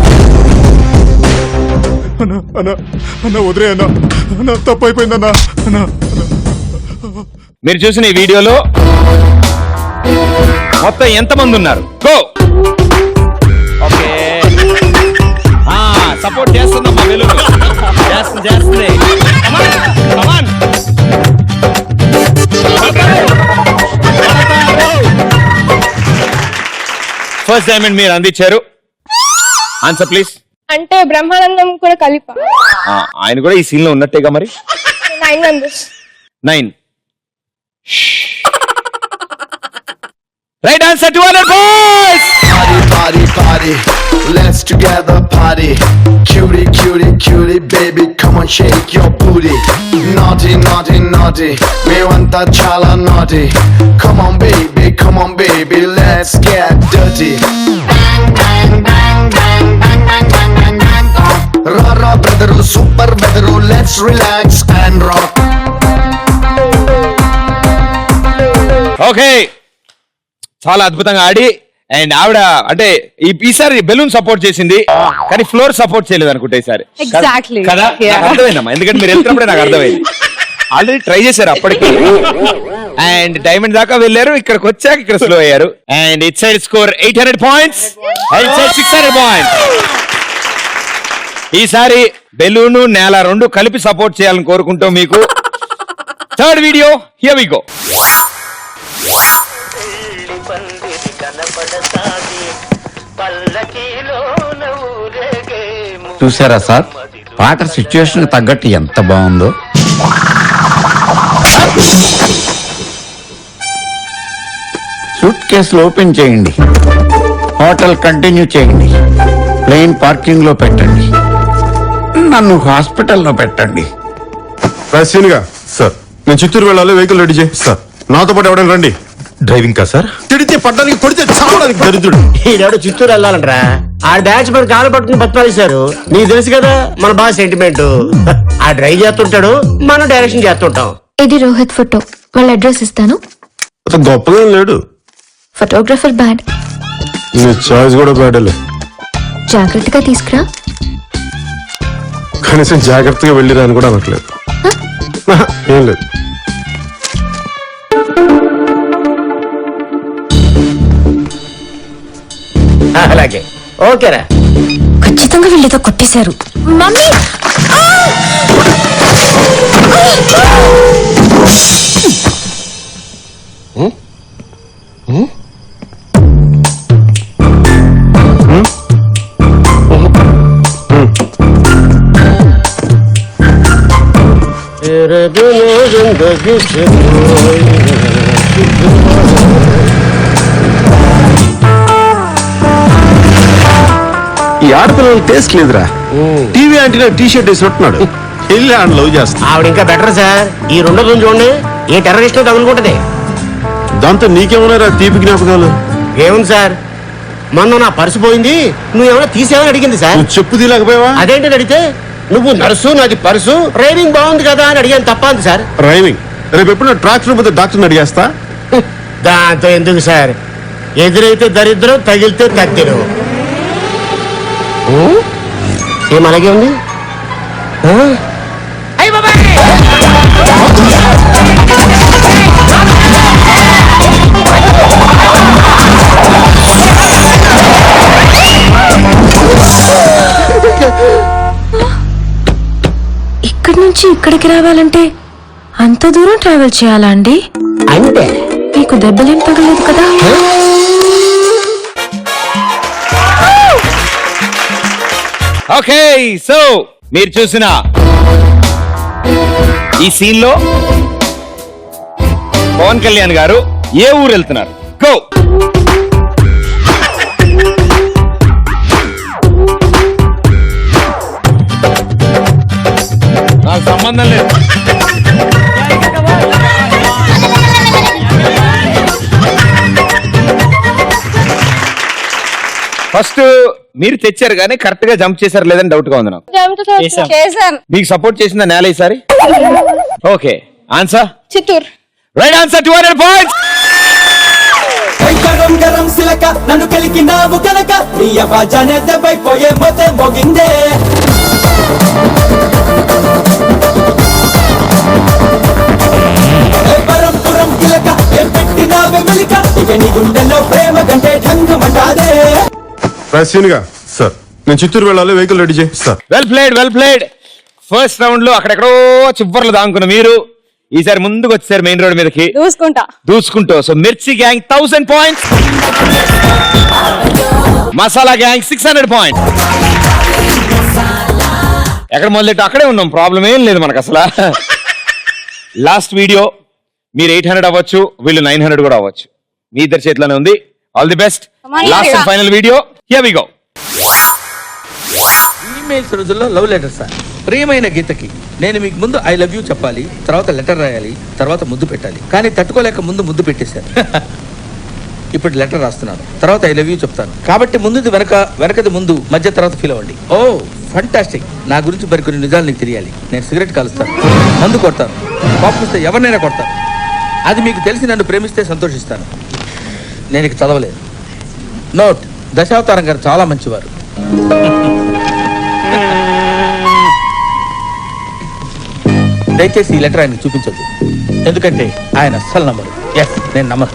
అన్న అన్న అన్న వదిలే అన్న, అన్న తప్పు అయిపోయిందన్న. అన్న మీరు చూసిన ఈ వీడియోలో మొత్తం ఎంతమంది ఉన్నారు? గో. ఓకే, సపోర్ట్ చేస్తుందమ్మా బెలూన్, చేస్తుంది. ఫస్ట్ డైమండ్ మీరు అందించారు. Answer please. అంటే బ్రహ్మానందం కూడా కలిపా. ఆయన కూడా ఈ సీన్ లో ఉన్నట్టేగా మరి. 9 members. 9. Right answer, 200 points. Party, party, party, let's together party. Cutie, cutie, cutie, baby, come on shake your booty. Naughty, naughty, naughty, మేమంతా చాలా naughty. Come on baby, let's get dirty. Rara brother, super weather, let's relax and rock. Okay, చాలా అద్భుతంగా ఆడి. And ఆవిడ అంటే ఈసారి balloon support చేసింది కానీ floor support చేయలేదు అనుకుంటా ఈసారి. Exactly. కదా, నాకు అర్థమైందమ్మా, ఎందుకంటే మీరు వెళ్తున్నప్పుడే నాకు అర్థమైంది. ఆల్రెడీ ట్రై చేశారు అప్పటికి, అండ్ డైమండ్ దాకా వెళ్ళారు, ఇక్కడికి వచ్చాక ఇక్కడ స్లో అయ్యారు. And it side score 800 points, and it side 600 points. ఈసారి బెలూను నేల రెండు కలిపి సపోర్ట్ చేయాలని కోరుకుంటూ మీకు third video, here we go. చూసారా సార్, పాట సిచ్యువేషన్ తగ్గట్టు ఎంత బాగుందో. సూట్ కేసులు ఓపెన్ చేయండి, హోటల్ కంటిన్యూ చేయండి, ప్లేన్ పార్కింగ్ లో పెట్టండి, నన్ను హాస్పిటల్లో పెట్టండి. సీనుగా సార్, నేను చిత్తూరు వెళ్ళాలి, వెహికల్ రెడీ చేయి సార్. నాతో పాటు ఎవరైనా రండి. డ్రైవింగ్ కా సార్? తిడితే పడ్డానికి, కొడితే చావడానికి దరిద్రుడు. ఈనాడు చిత్తూరు వెళ్ళాలంటరా, ఆ డాచ్ మరి కాలు పట్టుకుని బతమాలేశారు. నీకు తెలుసు కదా మన బాగా సెంటిమెంట్. ఆ డ్రైవ్ చేస్తుంటాడు, మనం డైరెక్షన్ చేస్తుంటాం. ఇది రోహిత్ ఫోటో, వాళ్ళ అడ్రస్ ఇస్తాను. గొప్పగా లేడు, ఫోటోగ్రఫర్ బ్యాడ్, నీ చాయిస్ కూడా బ్యాడలే. జాగ్రత్తగా తీసుకురా. కనీసం జాగ్రత్తగా వెళ్ళిరాని కూడా అనట్లేదు. ఏం లేదు. అలాగే, ఓకేరా. ఖచ్చితంగా వీళ్ళేదో కొట్టేశారు. మమ్మీ ఈ ఆడపిల్లలు టేస్ట్ లేదురా. టీవీ అంటే టీ షర్ట్ వేసి ఉంటున్నాడు, వెళ్ళి ఆడ లవ్ చేస్తా. ఆవిడ ఇంకా బెటర్ సార్. ఈ రెండో రోజు చూడండి, ఏ టెర్రరిస్ట్ తగులుకుంటది. దాంతో నీకేమన్నారా తీపి జ్ఞాపకాలు? ఏముంది సార్, మొన్న నా పర్సు పోయింది, నువ్వేమైనా తీసేవని అడిగింది సార్. నువ్వు చెప్పు తీలేకపోయావా? అదేంటి అడిగితే, నువ్వు నర్సు నాది పర్సు, రైడింగ్ బాగుంది కదా అని అడిగాను, తప్ప అంది సార్. డ్రైవింగ్ రేపు ఎప్పుడు ట్రాక్టర్ పోతే డాక్టర్ని అడిగేస్తా. దాంతో ఎందుకు సార్, ఎదురైతే దరిద్రం, తగిలితే తత్తిరం. ఏం అలాగే ఉంది. అయ్య బాబాయ్ ఇక్కడికి రావాలంటే అంత దూరం ట్రావెల్ చేయాలా అండి? అంటే మీకు దెబ్బలేం తగలేదు కదా? ఓకే సో మీరు చూసిన ఈ సీన్ లో పవన్ కళ్యాణ్ గారు ఏ ఊరు వెళ్తున్నారు? గో. నాకు సంబంధం లేదు. ఫస్ట్ మీరు తెచ్చారు కానీ కరెక్ట్ గా జంప్ చేశారు లేదని డౌట్ గా ఉంది నాకు. చేశాను. మీకు సపోర్ట్ చేసిందా నేల ఈసారి? Okay answer Chittoor. Right answer 200 points. గరం గరం సిలక నన్ను కలికినావు కనుక నీ అవాజానే దెబ్బైపోయే మొతే మోగిందే. పరంపురం కిలక ఏం పెట్టినావే మెలిక ఇక నీ గుండెల్లో ప్రేమ కంటే ఢంగమంటాదే. సీనుగా సార్ నేను చిత్తూరు వెళ్ళాలి, వెహికల్ రెడీ చేయి sir. Well played. First round లో అక్కడెక్కడో చివర్లు దాంకున్న మీరు ఈసారి ముందుకు వచ్చారు మెయిన్ రోడ్ మీదకి దూసుకుంటూ. So Mirchi gang 1000 points, Masala gang 600 points. ఎక్కడ మొదలెట్టు అక్కడే ఉన్నాం, ప్రాబ్లం ఏం లేదు మనకు అసలు. లాస్ట్ వీడియో మీరు 800 అవ్వచ్చు, వీళ్ళు 900 కూడా అవ్వచ్చు. మీ ఇద్దరు చేతిలోనే ఉంది. All the best. Last and final video here we go. Emails రోజుల్లో లవ్ లెటర్ సార్. ప్రియమైన గీతకి నేను మీకు ముందు ఐ లవ్ యూ చెప్పాలి, తర్వాత లెటర్ రాయాలి, తర్వాత ముద్దు పెట్టాలి. కానీ తట్టుకోలేక ముందు ముద్దు పెట్టేశారు. ఇప్పుడు లెటర్ రాస్తున్నాను, తర్వాత ఐ లవ్ యూ చెప్తాను. కాబట్టి ముందుది వెనక, వెనకది ముందు, మధ్య తర్వాత ఫీల్ అవ్వండి. ఓ ఫంటాస్టిక్. నా గురించి మరికొన్ని నిజాలు నీకు తెలియాలి. నేను సిగరెట్ కాలుస్తాను, మందు కొడతాను, కోపం వస్తే ఎవరినైనా కొడతాను. అది మీకు తెలిసి నన్ను ప్రేమిస్తే సంతోషిస్తాను. నేను ఇక చదవలేదు. నోట్, దశావతారం గారు చాలా మంచివారు. దయచేసి ఈ లెటర్ ఆయనకు చూపించొద్దు, ఎందుకంటే ఆయన అస్సలు నమ్మరు. ఎస్, నేను నమ్మను.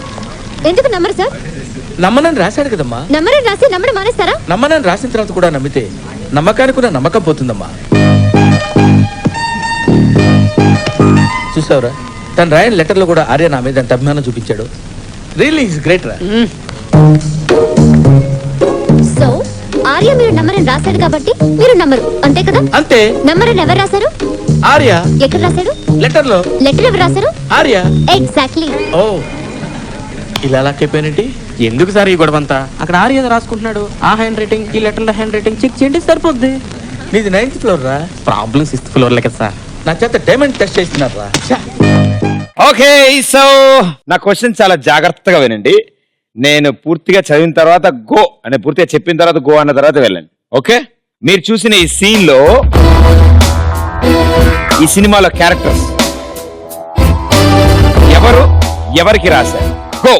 ఎందుకు నమ్మరు సార్? నమ్మనని రాశాడు కదమ్మా. నమ్మరని రాసి నమ్మడం మానేస్తారా? నమ్మనని రాసిన తర్వాత కూడా నమ్మితే నమ్మకానికి కూడా నమ్మకం పోతుందమ్మా. చూసావురా, తను రాయన లెటర్ లో కూడా ఆర్య నా మీద ఎంత అభిమానం చూపించాడు. రియల్లీ ఈస్ గ్రేట్ రా. సో ఆర్య మీరు నమ్మరని రాశాడు కాబట్టి మీరు నమ్మరు, అంతే కదా? అంతే. నమ్మరని ఎవరు రాశారు? ఆర్య. ఎక్కడ రాశాడు? లెటర్ లో. లెటర్ ఎవరు రాశారు? ఆర్య. ఎగ్జాక్ట్లీ. ఓ ఇలా లాక్కైపోయినట్టు. ఎందుకు సార్ ఈ గొడవంతా? అక్కడ ఆర్య రాసుకుంటున్నాడు, ఆ హ్యాండ్ రైటింగ్, ఈ లెటర్ లో హ్యాండ్ రైటింగ్ చెక్ చేయండి సరిపోద్ది. నీది 9th ఫ్లోర్ రా. ప్రాబ్లం 6th ఫ్లోర్ లే కదా సార్. నా చేత డైమండ్ టెస్ట్ చేస్తున్నారు రా. ఓకే సో నా క్వశ్చన్ చాలా జాగ్రత్తగా వినండి. నేను పూర్తిగా చదివిన తర్వాత గో అని పూర్తిగా చెప్పిన తర్వాత గో అన్న తర్వాత వెళ్ళండి. ఓకే, మీరు చూసిన ఈ సీన్ లో ఈ సినిమాలో క్యారెక్టర్స్ ఎవరు ఎవరికి రాశారు? Go.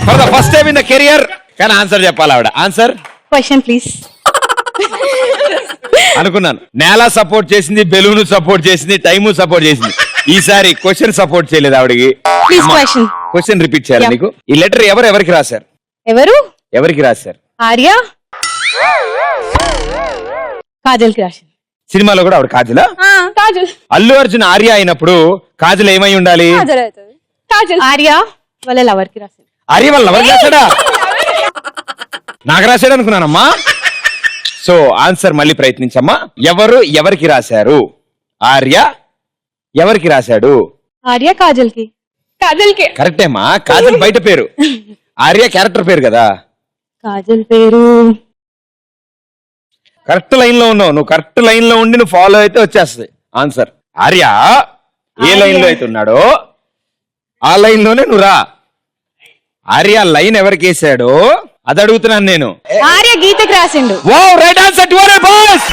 For the first time in the career కానీ ఆన్సర్ చెప్పాలి ఆవిడ. Answer question please. అనుకున్నాను. నేల సపోర్ట్ చేసింది, బెలూన్ సపోర్ట్ చేసింది, టైము సపోర్ట్ చేసింది. ఈసారి క్వశ్చన్ సపోర్ట్ చేయలేదు ఆవిడకి. క్వశ్చన్ రిపీట్ చేయాలి నీకు. ఈ లెటర్ ఎవరికి రాశారు? ఎవరికి రాశారు? ఆర్య కాజల్ కి రాసింది. సినిమాలో కూడా ఆవిడ కాజలా? కాజల్. అల్లు అర్జున్ ఆర్య అయినప్పుడు కాజల్ ఏమై ఉండాలి? కాజల్. ఆర్య వాళ్ళ లవర్ కి రాసింది. ఆర్య వాళ్ళ లవర్ రాశాడా? నాకు రాశాడు అనుకున్నానమ్మా. సో ఆన్సర్ మళ్ళీ ప్రయత్నించమ్మా. ఎవరికి రాశారు? ఆర్య ఎవరికి రాశాడు? ఆర్య కాజల్ కి. కరెక్టేమ్మా. కాజల్ బయట పేరు, ఆర్య క్యారెక్టర్ పేరు కదా. కాజల్ పేరు. కరెక్ట్ లైన్ లో ఉన్నావు నువ్వు. కరెక్ట్ లైన్ లో ఉండి నువ్వు ఫాలో అయితే వచ్చేస్తుంది ఆన్సర్. ఆర్య ఏ లైన్ లో అయితే ఉన్నాడో ఆ లైన్ లోనే నువ్వు రా. ఆర్య లైన్ ఎవరికి వేసాడో అది అడుగుతున్నాను నేను. ఆర్య గీతకి రాసిండు. Wow, right answer 200 points.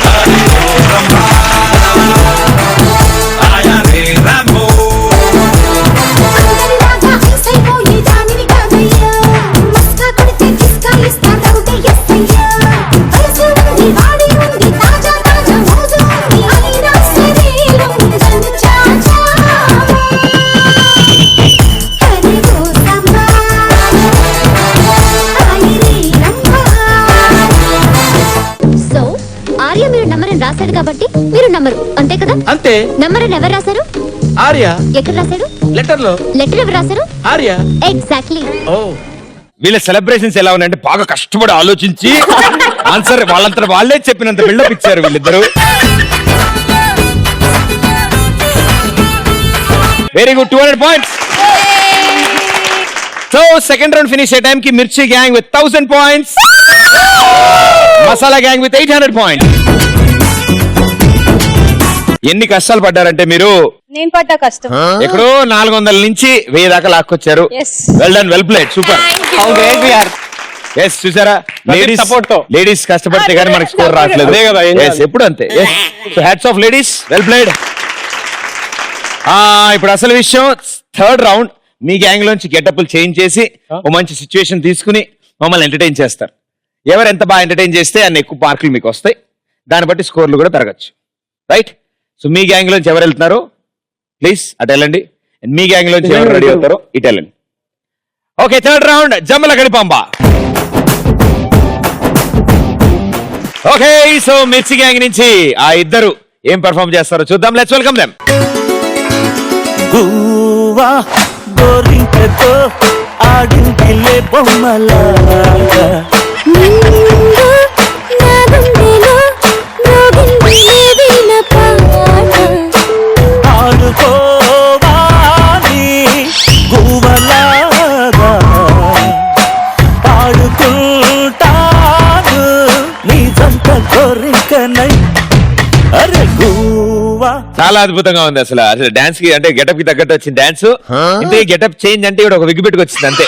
కాబట్టి మీరు నమ్మరు అంతే కదా? అంతే. నమ్మరని ఎవరు రాశారు? ఆర్య ఎక్కడ రాశారు? లెటర్ లో. లెటర్ ఎవరు రాశారు? ఆర్య. ఎగ్జాక్ట్లీ. ఓ వీళ్ళ సెలబ్రేషన్స్ ఎలా ఉన్నాయంటే బాగా కష్టపడి ఆలోచించి ఆన్సర్ వాళ్ళంతా వాళ్ళే చెప్పినంత బిల్డప్ ఇచ్చారు వీళ్ళిద్దరు. Very good, 200 points. So second round finish అయ్యే టైం కి మిర్చి gang with 1000 points, masala gang with 800 points. ఎన్ని కష్టాలు పడ్డారంటే మీరు, నేను పడ్డ కష్టం. ఎక్కడో 400 నుంచి 1000 దాకా లాక్కొచ్చారు. Yes. Well done, well played, super. How great we are. Yes, చూసారా, లేడీస్ support తో. లేడీస్ కష్టపడితే కానీ మనకి స్కోర్ రావట్లేదు. అదే కదా, ఏం Yes, చేయాలి? ఎప్పుడు అంతే. So hats off ladies, well played. ఇప్పుడు అసలు విషయం, థర్డ్ రౌండ్ మీ గ్యాంగ్ లోంచి గెటప్లు చేంజ్ చేసి ఓ మంచి సిచ్యువేషన్ తీసుకుని మమ్మల్ని ఎంటర్టైన్ చేస్తారు. ఎవరు ఎంత బాగా ఎంటర్టైన్ చేస్తే అన్ని ఎక్కువ మార్కులు మీకు వస్తాయి, దాన్ని బట్టి స్కోర్లు కూడా పెరగచ్చు. రైట్? సో మీ గ్యాంగ్ లోంచి ఎవరు వెళ్తున్నారో ప్లీజ్ అటు వెళ్ళండి, మీ గ్యాంగ్ లోంచి ఎవరు రెడీ అవుతారో ఇటు వెళ్ళండి. ఓకే, థర్డ్ రౌండ్ జమ్మల గడిపాంబ. ఓకే, సో మిర్చి గ్యాంగ్ నుంచి ఆ ఇద్దరు ఏం పెర్ఫార్మ్ చేస్తారో చూద్దాం. Let's welcome them. గువ్వా గోరింకతో ఆడింటిలే బొమ్మలాగా ఆడుకోవాలి గువ్వలాగా ఆడుకుంటాను నీ జంట గోరింకనై. అరే గువ్వా. చాలా అద్భుతంగా ఉంది అసలు. అసలు డాన్స్ కి అంటే గెటప్ కి తగ్గట్టు వచ్చింది డాన్స్. ఇంతే గెటప్ చేంజ్ అంటే ఇక్కడ ఒక విగ్గు పెట్టుకు వచ్చింది అంతే.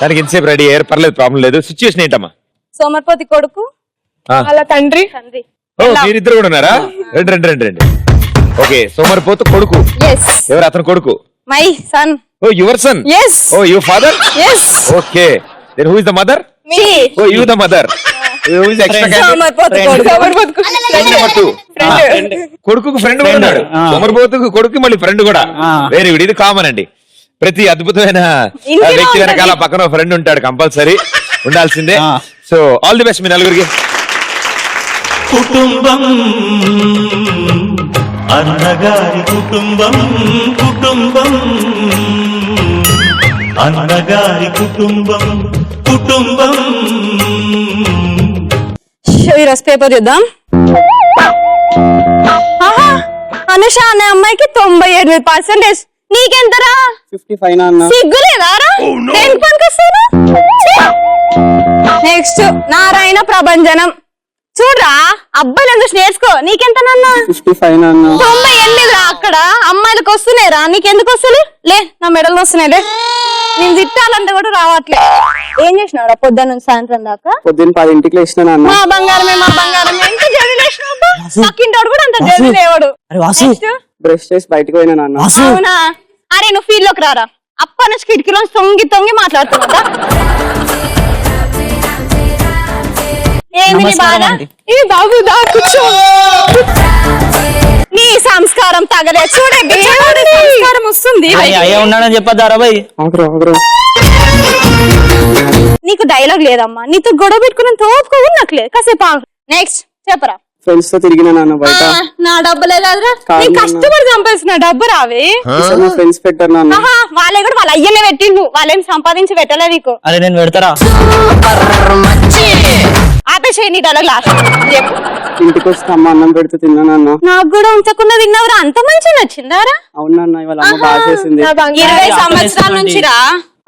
దానికి ఇంతసేపు రెడీ అయ్యారు, పర్లేదు, ప్రాబ్లం లేదు. సిచ్యువేషన్ ఏంటమ్మా? సోమర్పతి కొడుకు, ఆ. వాళ్ళ తండ్రి. ఓ, మీరిద్దరు కూడా ఉన్నారా? రండి రండి రండి రండి. ఓకే, సోమరిపోతు కొడుకు. ఎస్, ఎవరు అతను కొడుకు? My son. Oh, your son. Yes. Oh, your father. Yes. Okay, then who is the mother? Me. Oh, you the mother. Who is extra సోమర్పతి కొడుకు. సోమర్పతి కొడుకు ఫ్రెండ్ కూడా ఉన్నాడు. సోమరిపోతుకు కొడుకు మళ్ళీ ఫ్రెండ్ కూడా. వెరీ గుడ్, ఇది కామన్ అండి. ప్రతి అద్భుతమైన వ్యక్తి వెనకాల పక్కన ఫ్రెండ్ ఉంటాడు, కంపల్సరీ ఉండాల్సిందే. సో ఆల్ ది బెస్ట్ మీ నలుగురికి. కుటుంబం అన్నగారి కుటుంబం, కుటుంబం అన్నగారి కుటుంబం, కుటుంబం. ఈరోజు పేపర్ చూద్దాం. అనుష అనే అమ్మాయికి 98%. నీకెంతరా? 55 సిగ్గులేదారా? నెక్స్ట్ నారాయణ ప్రభంజనం. చూడరా, అబ్బాయిలు ఎందుకు నేర్చుకో. నీకెంతనన్నా? 98 రా. అక్కడ అమ్మాయిలకు వస్తున్నాయిరా, నీకెందుకు వస్తుంది? లే, నా మెడలు వస్తున్నాయిలే. నేను తిట్టాలంటే కూడా రావట్లే. ఏం చేసినావురా పొద్దున్న నుంచి సాయంత్రం దాకా? పొద్దున్న 10ంటికి లేచిన మా బంగారమే, మా బంగారమే. ఎంత జల్దీ లేచినావు? పక్కింటోడు కూడా అంత జల్దీ లేవాడు. Next. బ్రష్ చేసి బయటకు పోయినా నాన్న. అవునా? అరే నువ్వు ఫీల్ లోకి రారా. అప్ప నుంచి కిటికీలో తొంగి తొంగి మాట్లాడుతున్నా. ఏంది నీ బాధ? ఇది బాబు దా కూర్చో. నీ సంస్కారం తగలే. చూడండి, సంస్కారం వస్తుంది. అయ్యా ఉన్నాడని చెప్పద్దారా బాయ్. నీకు డైలాగ్ లేదమ్మా. నీతో గొడవ పెట్టుకుని తోపుకో ఉన్నట్లేదు. కాసేపు ఆగు. నెక్స్ట్ చెప్పరా. ఫ్రెండ్స్ తో తిరిగినా నాన్న బయట. నా డబ్బులే కాదురా, నీ కష్టపడి సంపాదిస్తున్న డబ్బు రావే. ఫ్రెండ్స్ పెట్టారు నాన్న. వాళ్ళే కూడా వాళ్ళ అయ్యనే పెట్టిండు. వాళ్ళేం సంపాదించి పెట్టలే నీకు. అరే నేను పెడతారా? ఆపేసేయి నీ డైలాగ్ లాస్ట్. చెప్పు. ఇంటికి వస్తే అమ్మ అన్నం పెడితే తిన్నా నాన్న. నాకు కూడా ఉంచకుండా తిన్నావురా. అంత మంచిగా నచ్చిందారా? అవునన్న, ఇవాళ అమ్మ బాగా చేసింది. 20 సంవత్సరాల నుంచి రా.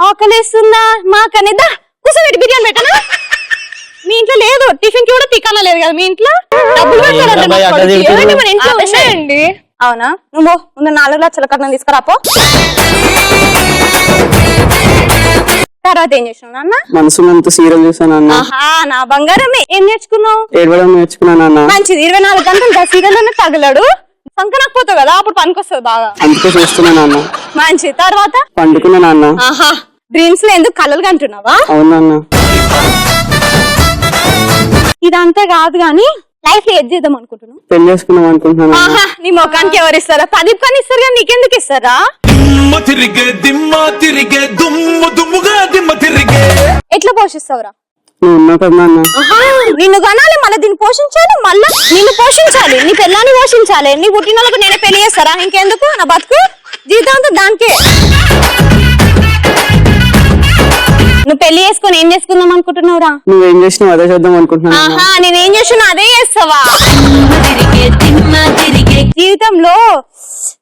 ఆకలేస్తుందా? మాకనేదా కూర్చోబెట్టి బిర్యానీ పెట్టనా? మీ ఇంట్లో లేదు, టిఫిన్ కి కూడా తిక్కన లేదు కదా మీ ఇంట్లో. డబ్బులు పెట్టాలంటే మన ఇంట్లో ఉన్నాయండి. అవునా? నువ్వు ముందు 4 లక్షల కట్నం తీసుకురాపో. తర్వాత ఏం చేసినావు నాన్న? మనసు అంత సీరియల్ చూసాను నాన్న. నా బంగారమే. ఏం నేర్చుకున్నావు? ఏడవడం నేర్చుకున్నా నాన్న. మంచిది. 24 గంటలు సీరియల్లోనే తగలడు. సంకనకపోతావు కదా, అప్పుడు పనికొస్తుంది బాగా. అందుకే చూస్తున్నా నాన్న. మంచిది. తర్వాత పండుకున్నా నాన్న. డ్రీమ్స్ లో ఎందుకు కలలు కంటున్నావా? అవునన్నా. ఇదంతా కాదు గాని లైఫ్ లో ఏది చేద్దాం అనుకుంటున్నావు? పెళ్లి చేసుకుందాం అనుకుంటున్నాను. నీ ముఖానికి ఎవరు ఇస్తారా? 10 పని ఇస్తారు కానీ నీకెందుకు ఇస్తారా? తిరిగే దిమ్మ తిరిగే దుమ్ము దుమ్ముగా దిమ్మ తిరిగే. ఎట్లా పోషిస్తావురా? నువ్వు ఉన్నావు కదా నాన్న. నిన్ను కనాలి, మళ్ళీ దీన్ని పోషించాలి, మళ్ళా నిన్ను పోషించాలి, నీ పిల్లాన్ని పోషించాలి. నీ పుట్టిన వాళ్ళకు నేనే పెళ్లి చేస్తారా? ఇంకెందుకు నా బతుకు జీవితాంతం దానికే. నువ్వు పెళ్లి చేసుకొని ఏం చేసుకుందాం అనుకుంటున్నావురా? నువ్వేం చేసినావు అదే చేద్దాం అనుకుంటున్నాను నాన్న. ఆహా, నేనేం చేస్తున్నా అదే చేస్తావా? జీవితంలో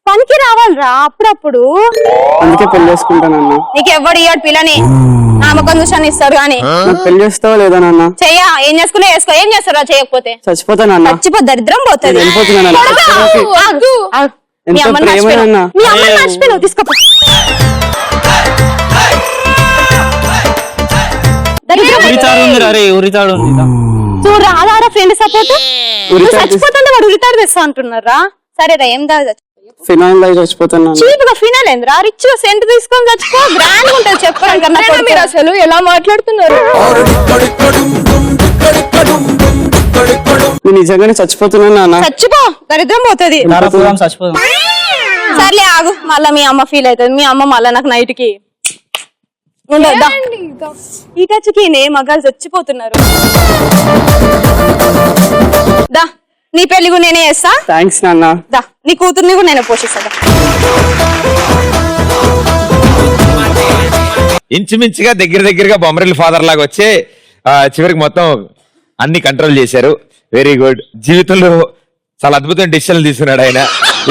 పనికి రావాలిరా అప్పుడప్పుడు. అందుకే పెళ్లి చేసుకుంటానన్నా. నీకు ఎవడు ఇయ్యాడు పిల్లని? నామకం చూసాను ఇస్తారు కానీ. నాకు పెళ్లి చేస్తావా లేదా నాన్న? చెయ్యా, ఏం చేసుకున్నా చేసుకో. ఏం చేస్తారా చేయకపోతే? చచ్చిపోతానన్నా. చచ్చిపో, దరిద్రం పోతుంది. వెళ్ళిపోతున్నాను. మీ ఎంత అమ్మని ప్రేమ మర్చిపోయినావు. నాన్న. మీ అమ్మని మర్చిపోయినావు, తీసుకోపో. ఉరితాడు చూడరా, ఆధార ఫ్రెండ్ సపోర్ట్. చచ్చిపోతుంటే వాడు ఉరితాడు తెస్తా అంటున్నారా? సరేరా, ఏం కాదు. ఫినాయిల్ తాగి చచ్చిపోతాను. చీప్ గా ఫినాల్ ఏంద్రా? రిచ్ గా సెంట్ తీసుకొని చచ్చిపో. గ్రాండ్ ఉంటుంది చెప్పండి కన్నా. మీరు అసలు ఎలా మాట్లాడుతున్నారు? నేను నిజంగానే చచ్చిపోతున్నాను నాన్న. చచ్చిపో, దరిద్రం పోతుంది. సర్లే ఆగు, మళ్ళా మీ అమ్మ ఫీల్ అవుతుంది. మీ అమ్మ మళ్ళా నాకు నైట్ కి ఉండద్దా ఈ టచ్కి నే మగాలు చచ్చిపోతున్నారు. దా, నీ పెళ్లి కూడా నేనే చేస్తా. థ్యాంక్స్ నాన్న. దా, నీ కూతుర్ని కూడా నేనే పోషిస్తా. ఇంచుమించుగా దగ్గరగా బొమ్మరిల్ ఫాదర్ లాగా వచ్చే చివరికి మొత్తం అన్ని కంట్రోల్ చేశారు. Very good. జీవితంలో చాలా అద్భుతమైన డిసిషన్లు తీసుకున్నాడు ఆయన.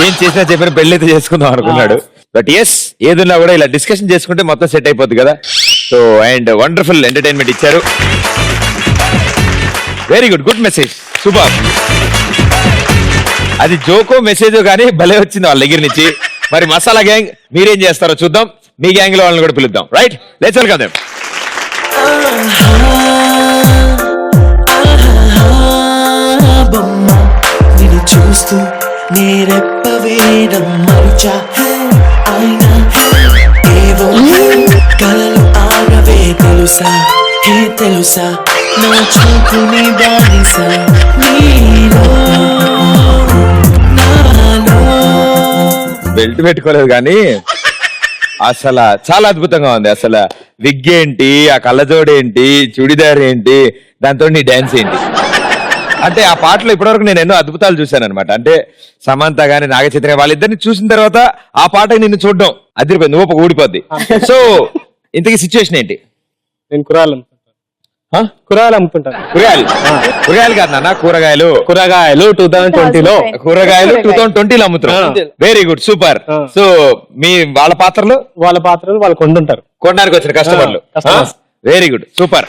ఏం చేసినా చెప్పిన పెళ్లి అయితే చేసుకుందాం అనుకున్నాడు. బట్ ఎస్, ఏదున్నా కూడా ఇలా డిస్కషన్ చేసుకుంటే మొత్తం సెట్ అయిపోద్ది కదా. సో అండ్ వండర్ఫుల్ ఎంటర్టైన్మెంట్ ఇచ్చారు. Very good, good message, super. అది జోకో మెసేజో కానీ భలే వచ్చింది వాళ్ళ దగ్గర నుంచి. మరి మసాలా గ్యాంగ్ మీరేం చేస్తారో చూద్దాం. మీ గ్యాంగ్ లో వాళ్ళని కూడా పిలుద్దాం. Right, let's welcome them. నిన్ను చూస్తూ నేరెప్ప వేయడం మరిచా. అయినా ఏవో కలలు ఆగవే తెలుసా. హే తెలుసా, నా చూపుని బానిసా. నీలో నాలో. బెల్ట్ పెట్టుకోలేదు కానీ అసలు చాలా అద్భుతంగా ఉంది. అసలు విగ్ ఏంటి, ఆ కళ్ళజోడు ఏంటి, చుడిదార్ ఏంటి, దాంతో నీ డాన్స్ ఏంటి. అంటే ఆ పాటలో ఇప్పటివరకు నేను ఎన్నో అద్భుతాలు చూశాను అనమాట. అంటే సమంత గాని నాగచైతన్య వాళ్ళిద్దరిని చూసిన తర్వాత ఆ పాట నిన్ను చూడడం అదిరిపోయింది, ఊప ఊడిపోద్ది. సో ఇంతకీ సిచ్యువేషన్ ఏంటి? నేను కూరగాయలు అమ్ముతుంటాను. కూరగాయలు కాదు నాన్న, కూరగాయలు 2020లో. కూరగాయలు 2020లో అమ్ముతున్నాం. Very good, super. సో మీ వాళ్ళ పాత్రలు వాళ్ళు కొంటుంటారు. కొనడానికి వచ్చిన కస్టమర్లు. Very good, super.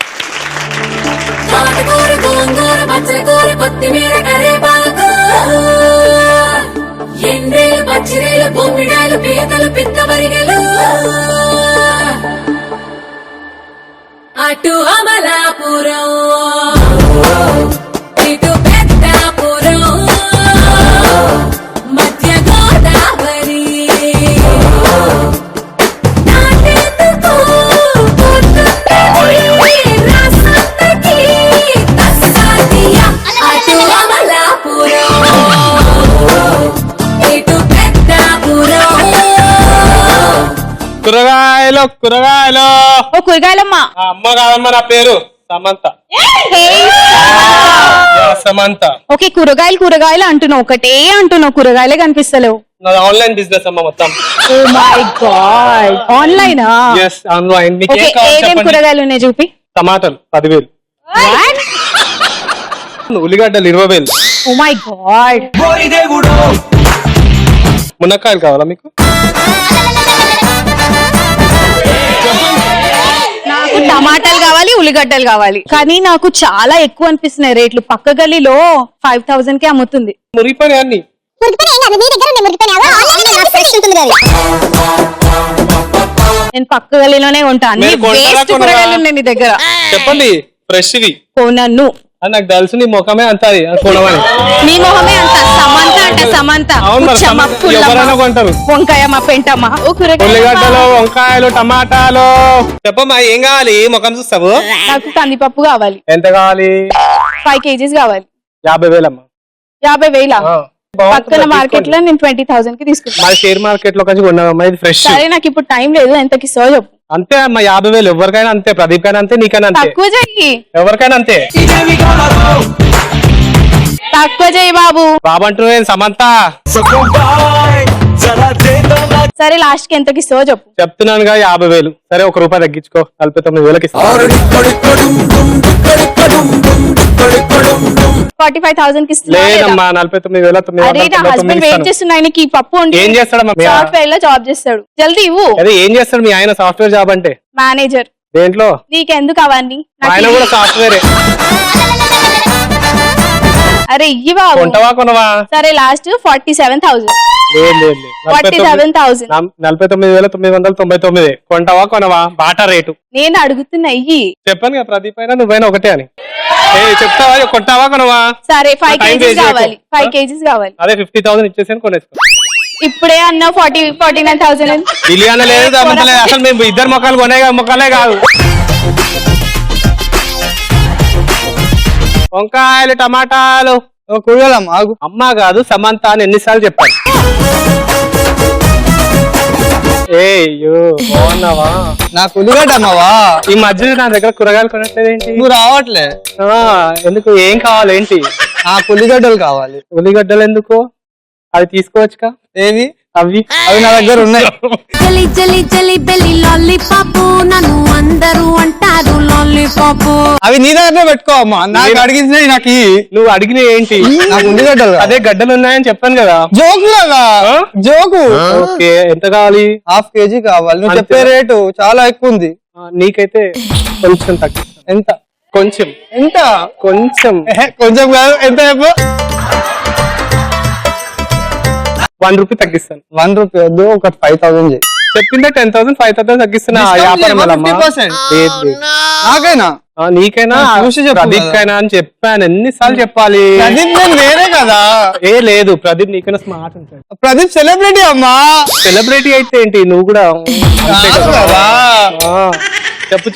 అటు అమలాపురం, ఇటు పెద్దాపురం, మధ్య గోదావరి. నాటెందుకు రాసంతకి తస్సాదియా. అటు అమలాపురం, ఇటు పెద్దాపురం. కూరగాయలు ఓ కూరగాయలమ్మా. అమ్మ కాదమ్మా, నా పేరు సమంత. సమంత. ఓకే, కూరగాయలు అంటున్నావు, ఒకటే అంటున్నావు, కూరగాయలే కనిపిస్తలేవు. నాది ఆన్లైన్ బిజినెస్ అమ్మ మొత్తం. Oh my God, online? Online. మీకు ఏం కావాలి ఏమేం చెప్పండి. కూరగాయలు ఉన్నాయి చూపి. టమాటాలు 10,000, ఉల్లిగడ్డలు 20,000. Oh my God. మునక్కాయలు కావాలా మీకు? నాకు టమాటాలు కావాలి, ఉల్లిగడ్డలు కావాలి. కానీ నాకు చాలా ఎక్కువ అనిపిస్తున్నాయి రేట్లు. పక్క గల్లీలో 5,000 కే అమ్ముతుంది. మురిగిపోయి అన్ని. నేను పక్క గల్లీలోనే ఉంటాను. మీరు కొంటారా, వేస్ట్ కొనరా? కూరగాయలు ఉన్నాయి నీ దగ్గర. చెప్పండి, ఫ్రెష్ వి. కొనను. అది నాకు తెలుసు, నీ ముఖమే అంత అది కొనమని. నీ మొహమే అంత. సమంత అంటే సమంత. అవును మరి, పుచ్చమ్మ, పుల్లమ్మ, ఎవరైనా కొంటారు. వంకాయమ్మ, పెంటమ్మ. ఓ కూరగాయలు. ఉల్లిగడ్డలు, వంకాయలు, టమాటాలు. చెప్పమ్మా, ఏం కావాలి? ముఖం చూస్తావు. నాకు కందిపప్పు కావాలి. ఎంత కావాలి? 5 kgs కావాలి. 50,000 అమ్మా. 50,000. బాగుంటుంది, పక్కన మార్కెట్ లో నేను 20,000 కి తీసుకుంటాను. మా షేర్ మార్కెట్ లో కలిసి కొన్నామమ్మా, ఇది ఫ్రెష్. సరే, నాకు ఇప్పుడు టైం లేదు, ఎంతకి ఇస్తావో చెప్పు. అంతే అమ్మ 50,000 ఎవరికైనా అంతే, ప్రదీప్ కైనా అంతే, నీకైనా అంతే, తక్కువ చెయ్యి, ఎవరికైనా అంతే. తక్కువ చెయ్యి బాబు. బాబు అంటున్నా సమంత. సరే లాస్ట్ కి ఎంతకి ఇస్తావో చెప్పు. చెప్తున్నానుగా 50,000. సరే 1 రూపాయి తగ్గించుకో, 49,000కి ఇస్తా. 45,000 కి ఇస్తున్నా లేదమ్మా 49,999 అరే నా హస్బెండ్ వెయిట్ చేస్తున్నా, ఆయనకి పప్పు ఏం చేస్తాడమ్మా మీ సాఫ్ట్వేర్ లో జాబ్ చేస్తాడు, జల్దీ ఇవ్వు. అదే ఏం చేస్తాడు మీ ఆయన? సాఫ్ట్వేర్ జాబ్ అంటే మేనేజర్. దేంట్లో? నీకెందుకు అవన్నీ? ఆయన కూడా సాఫ్ట్వేరే. అరే ఇయ్యి బాబు. కొంటవా కొనవా? సరే లాస్ట్ 47,000. లేదు 47,000. 49,999. కొంటవా కొనవా? Bata rate. నేను అడుగుతున్నా ఇయ్యి. చెప్పాను కదా ప్రదీప్ అయినా నువ్వైనా ఒకటే అని. చెప్తావా? కొంటావా కొనవా? సరే 5 kgs కావాలి, 5 kgs కావాలి. అదే 50,000 ఇచ్చేసాను, కొనేసుకో. ఇప్పుడే అన్న 49,000. బిలియన్ లేదు అమ్మలేదు, అసలు మేము ఇద్దరు మొక్కలు మొక్కలే కాదు. వంకాయలు, టమాటాలు, కూరగాయలమ్మా. అమ్మ కాదు సమంత అని ఎన్నిసార్లు చెప్పాను. ఏయ్యో బాగున్నావా? నాకు ఉల్లిగడ్డ అమ్మవా. ఈ మధ్య నా దగ్గర కూరగాయలు కొనట్లేదేంటి? నువ్వు రావట్లే. ఎందుకు? ఏం కావాలి ఏంటి? నాకు ఉల్లిగడ్డలు కావాలి. ఉల్లిగడ్డలు ఎందుకు? అవి తీసుకోవచ్చుగా. ఏవి అవి? అవి నా దగ్గర ఉన్నాయి. జలి జలి జలి బెల్లి లాలీపాప్, నన్ను అందరూ అంటారు లాలీపాప్. అవి నీ దగ్గర పెట్టుకో అమ్మా. నాకు అడిగించినవి నాకు. నువ్వు అడిగిన ఏంటి? నాకు ఉల్లిగడ్డలు. అదే గడ్డలు ఉన్నాయని చెప్పాను కదా. జోకు కదా, జోకు. ఓకే ఎంత కావాలి? 1/2 kg కావాలి. నువ్వు చెప్పే రేటు చాలా ఎక్కువ ఉంది. నీకైతే కొంచెం తగ్గిస్తాను. ఎంత? కొంచెం. ఎంత? కొంచెం. కొంచెం కాదు, ఎంత చెప్పు? 1 రూపీ తగ్గిస్తాను. 1 రూపీ వద్దు, ఒక 5,000 చెప్పిందే 10,000, 5,000 తగ్గిస్తున్నా. నాకైనా నీకైనా ప్రదీప్ కైనా అని చెప్పాను. ఎన్నిసార్లు చెప్పాలి? ప్రదీప్ వేరే కదా. ఏ లేదు, ప్రదీప్ నీకైనా స్మార్ట్ ఉంటాడు. ప్రదీప్ సెలబ్రిటీ అమ్మా. సెలబ్రిటీ అయితే ఏంటి? నువ్వు కూడా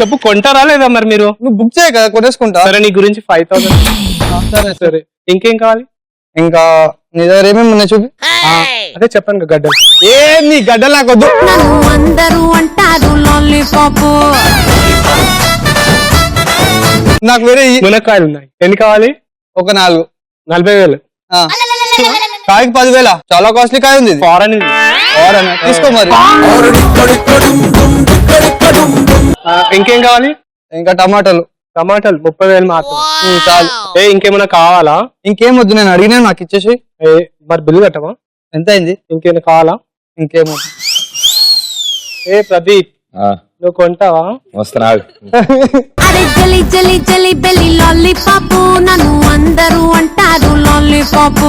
చెప్పు కొంటారా లేదా మరి? మీరు నువ్వు బుక్ చేయ కదా, కొనేసుకుంటా. సరే నీ గురించి 5,000. సరే ఇంకేం కావాలి? ఇంకా నీ దగ్గర ఏమేమి ఉన్నాయి చూపి. అదే చెప్పాను గడ్డలు. ఏ నీ గడ్డలు నాకు వద్దు. నన్ను అందరూ అంటారు లాలీపాప్. నాకు వేరే మునక్కాయలు ఉన్నాయి. ఎన్ని కావాలి? ఒక 4. 40,000. కాయకి 10,000. చాలా కాస్ట్లీ కాయ ఉంది. ఫారెన్ తీసుకో మరి. ఇంకేం కావాలి? ఇంకా టమాటాలు 30,000 మాత్రం చాలు. ఇంకేమైనా కావాలా? ఇంకేం వద్దు, నేను అడిగినా నాకు ఇచ్చేసి. మరి బిల్లు కట్టమా? ఎంత అయింది? ఇంకేమైనా కావాలా? ఇంకేమో. ప్రదీప్ నువ్వు కొంటావా? వస్తున్నాడు. అరే జలి జలి జలి బెల్లి లాలీపాప్, నన్ను అందరూ అంటారు లాలీపాప్.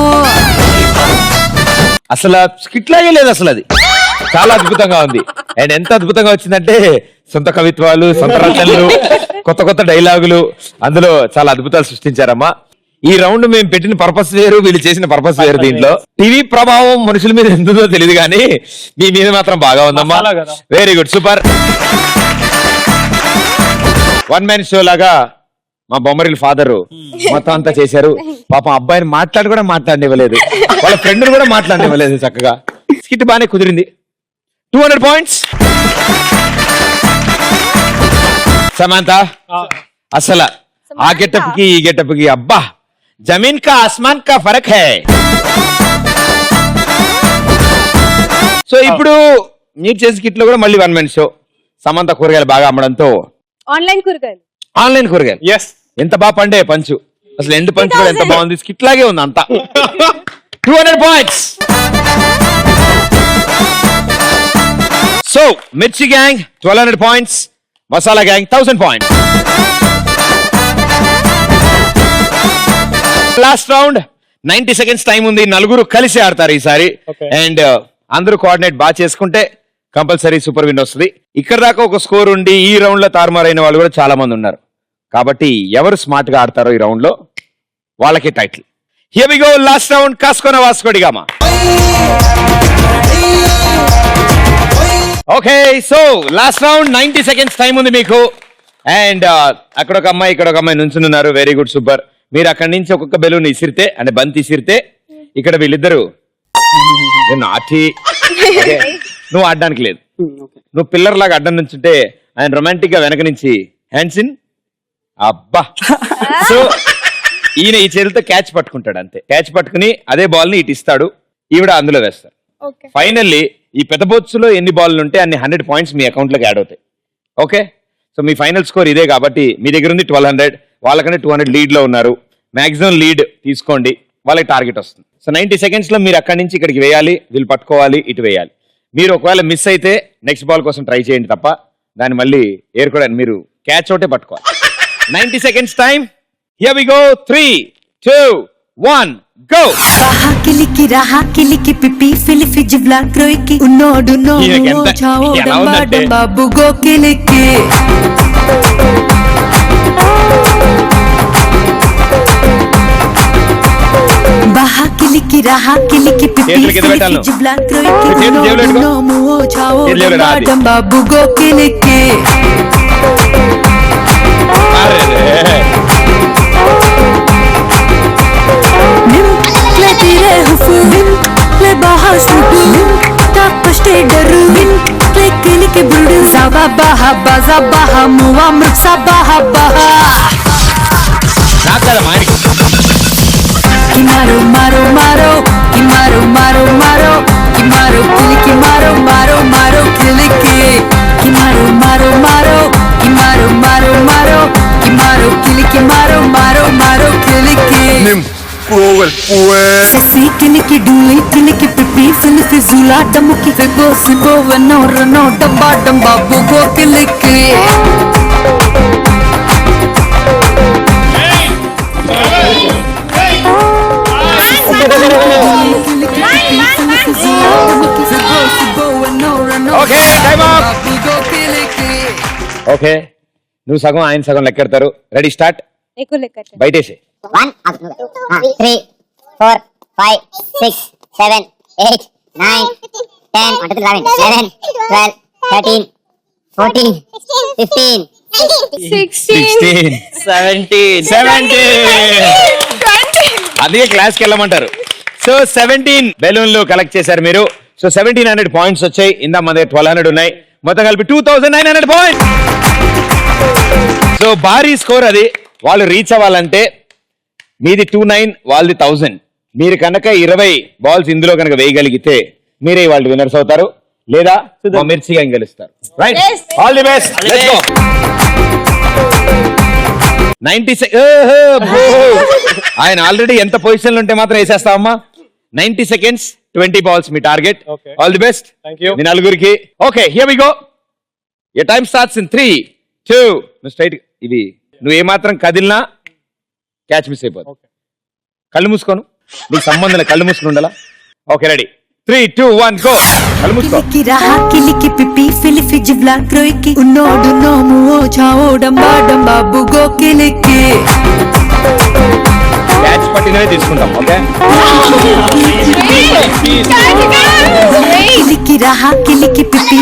అసలు స్కిట్ లాగే లేదు అసలు. అది చాలా అద్భుతంగా ఉంది. అండ్ ఎంత అద్భుతంగా వచ్చిందంటే సొంత కవిత్వాలు, సొంత రచనలు, కొత్త కొత్త డైలాగులు, అందులో చాలా అద్భుతాలు సృష్టించారమ్మా. ఈ రౌండ్ మేము పెట్టిన పర్పస్ వేరు, వీళ్ళు చేసిన పర్పస్ వేరు. దీంట్లో టీవీ ప్రభావం మనుషుల మీద ఎందుదో తెలియదు కానీ మీ మీద మాత్రం బాగా ఉందమ్మా. Very good, super. 1 man show లాగా మా బొమ్మరిల్ ఫాదరు మొత్తం అంతా చేశారు. పాపం అబ్బాయిని మాట్లాడనివ్వలేదు, వాళ్ళ ఫ్రెండ్ కూడా మాట్లాడనివ్వలేదు. చక్కగా స్కిట్ బాగానే కుదిరింది. 200 పాయింట్స్. సమంత అసలు ఆ గెటప్ కి ఈ గెటప్ కి అబ్బా జమీన్ కా ఆస్మాన్ కా ఫరక్ హై. సో ఇప్పుడు మీరు చేసే స్కిట్ లో కూడా మళ్ళీ 1 man షో. సమంత కూరగాయలు బాగా అమ్మడంతో ఆన్లైన్ కూరగాయలు ఎంత బాగా పండే పంచు. అసలు ఎండు పంచు కూడా ఎంత బాగుంది. స్కిట్ లాగే ఉంది అంతా. 200 points. So Mirchi gang 1200 points, Masala gang 1000 points. Last round 90 seconds time ఉంది. 4 కలిసి ఆడతారు ఈసారి. అండ్ అందరూ కోఆర్డినేట్ బాగా చేసుకుంటే కంపల్సరీ సూపర్ విన్ వస్తుంది. ఇక్కడ దాకా ఒక స్కోర్ ఉండి ఈ రౌండ్ లో తారుమారైన వాళ్ళు కూడా చాలా మంది ఉన్నారు. కాబట్టి ఎవరు స్మార్ట్ గా ఆడతారో ఈ రౌండ్ లో వాళ్ళకి title. Here we go. Last round కాస్కోన Vasco da Gama. Okay, so last round 90 seconds time ఉంది మీకు. అండ్ అక్కడ ఒక అమ్మాయి, ఇక్కడ ఒక అమ్మాయి నుంచున్నారు. Very good, super. మీరు అక్కడి నుంచి ఒక్కొక్క బెలూన్ ఇసిరితే, అంటే బంతి ఇసిరితే, ఇక్కడ వీళ్ళిద్దరు నాటి నువ్వు ఆడడానికి లేదు. నువ్వు పిల్లర్ లాగా అడ్డం నుంచుంటే ఆయన రొమాంటిక్ గా వెనక నుంచి హ్యాండ్స్ ఇన్. అబ్బా. సో ఈయన ఈ చేతితో క్యాచ్ పట్టుకుంటాడు అంతే. క్యాచ్ పట్టుకుని అదే బాల్ ని ఇటు ఇస్తాడు, ఈవిడ అందులో వేస్తారు. ఫైనల్లీ ఈ పెద్ద బోట్స్ లో ఎన్ని బాల్ ఉంటే అన్ని 100 పాయింట్స్ మీ అకౌంట్ లోకి యాడ్ అవుతాయి. ఓకే, సో మీ ఫైనల్ స్కోర్ ఇదే కాబట్టి మీ దగ్గర ఉంది 1200, వాళ్ళకనే 200 లీడ్ లో ఉన్నారు. మాక్సిమం లీడ్ తీసుకోండి, వాళ్ళకి టార్గెట్ వస్తుంది. సో 90 seconds లో మీరు అక్కడి నుంచి ఇక్కడికి వేయాలి, వీళ్ళు పట్టుకోవాలి, ఇటు వేయాలి. మీరు ఒకవేళ మిస్ అయితే నెక్స్ట్ బాల్ కోసం ట్రై చేయండి తప్ప దాన్ని మళ్ళీ ఏరుకోవడానికి మీరు క్యాచ్ అవుటే పట్టుకోవాలి. 90 seconds time. Here we go. 3, 2, 1 go. బాహా కిలికి రహా కిలికి పిపి ఫిలిఫి జిబ్లా క్రోయికి ఉన్నోడు నో చావో డంబా బాబు గో కిలికి. బాహా కిలికి రహా కిలికి పిపి ఫిలిఫి జిబ్లా క్రోయికి ఉన్నోడు నో మువో చావో డంబా బాబు గో కిలికి. Kimaro maro maro, kimaro maro maro, kimaro kiliki maro maro maro kiliki. Kimaro maro maro, kimaro maro maro, kimaro kiliki maro maro maro kiliki. Nim cruel pues. Sexy kiliki duli kiliki pipi filifi zula damuki febo sibo vano rano damba damba bugo kiliki. Okay, నువ్వు సగం ఆయన సగం లెక్కెడతారు. Ready start. బయటేసి 1, 3, 4, 5, 6, 7, 8, 9, 10, 11, 12, 13, 14, 15, 16, 17. అదే క్లాస్కి వెళ్ళమంటారు. So 17 బెలూన్లు collect చేశారు మీరు. So 1700 points వచ్చాయి. ఇందా మన దగ్గర 1200 ఉన్నాయి. మొత్తం కలిపి 2900 పాయింట్స్. సో భారీ స్కోర్ అది. వాళ్ళు రీచ్ అవ్వాలంటే మీది 29, వాళ్ళది 1000. మీరు కనుక 20 బాల్స్ ఇందులో కనుక వేయగలిగితే మీరే వాళ్ళు విన్నర్స్ అవుతారు, లేదా మిర్చిగా గెలుస్తారు. Right, all the best. Let's go. 90 ఆయన ఆల్రెడీ ఎంత పొజిషన్ లో ఉంటే మాత్రం వేసేస్తావమ్మా. 90 seconds 20 balls మీ టార్గెట్. ఆల్ ది బెస్ట్ మీ నలుగురికి. Okay, here we go. your time starts in 3, 2. నువ్వు స్ట్రైట్ ఇది నువ్వు ఏమాత్రం కదిలినా క్యాచ్ మిస్ అయిపోతుంది. కళ్ళు మూసుకోను, నీకు సంబంధం లేదు, కళ్ళు మూసుకుని ఉండాలా. Okay, ready. 3, 2, 1 గో. కళ్ళు మూసుకో. కిలికి రహా కిలికి పిపి ఫిలిఫి జిబ్లా క్రోయికి ఉన్నోడు నో మువో చావో డంబా డంబా బుగో కిలికి. క్యాచ్ పట్టినవే తీసుకుంటాం. ఓకే, కిలికి రహా కిలికి పిపి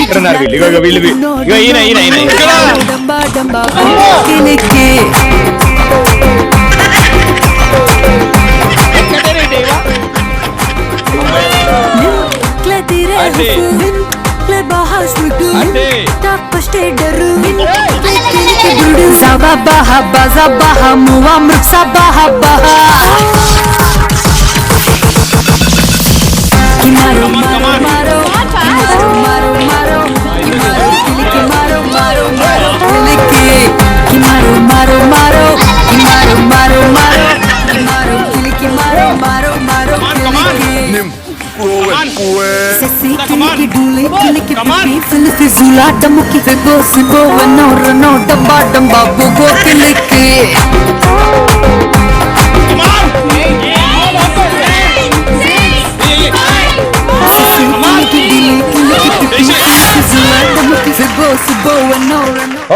ఇక్కడ ఉన్నారు వీళ్ళు. ఇగో వీళ్ళు ఈయన డంబా డంబా బుగో కిలికి. Sabaha bazabaha muamruk sabaha baha. Kimaro maro maro, kimaro maro maro, kimaro kiliki maro maro maro kiliki. Kimaro maro maro, kimaro maro maro, kimaro kiliki maro maro maro kiliki. Nim cruel pues. Sexy kiliki duli kiliki pipi filifi zula damuki febo sibo vano rano damba damba bugo kiliki.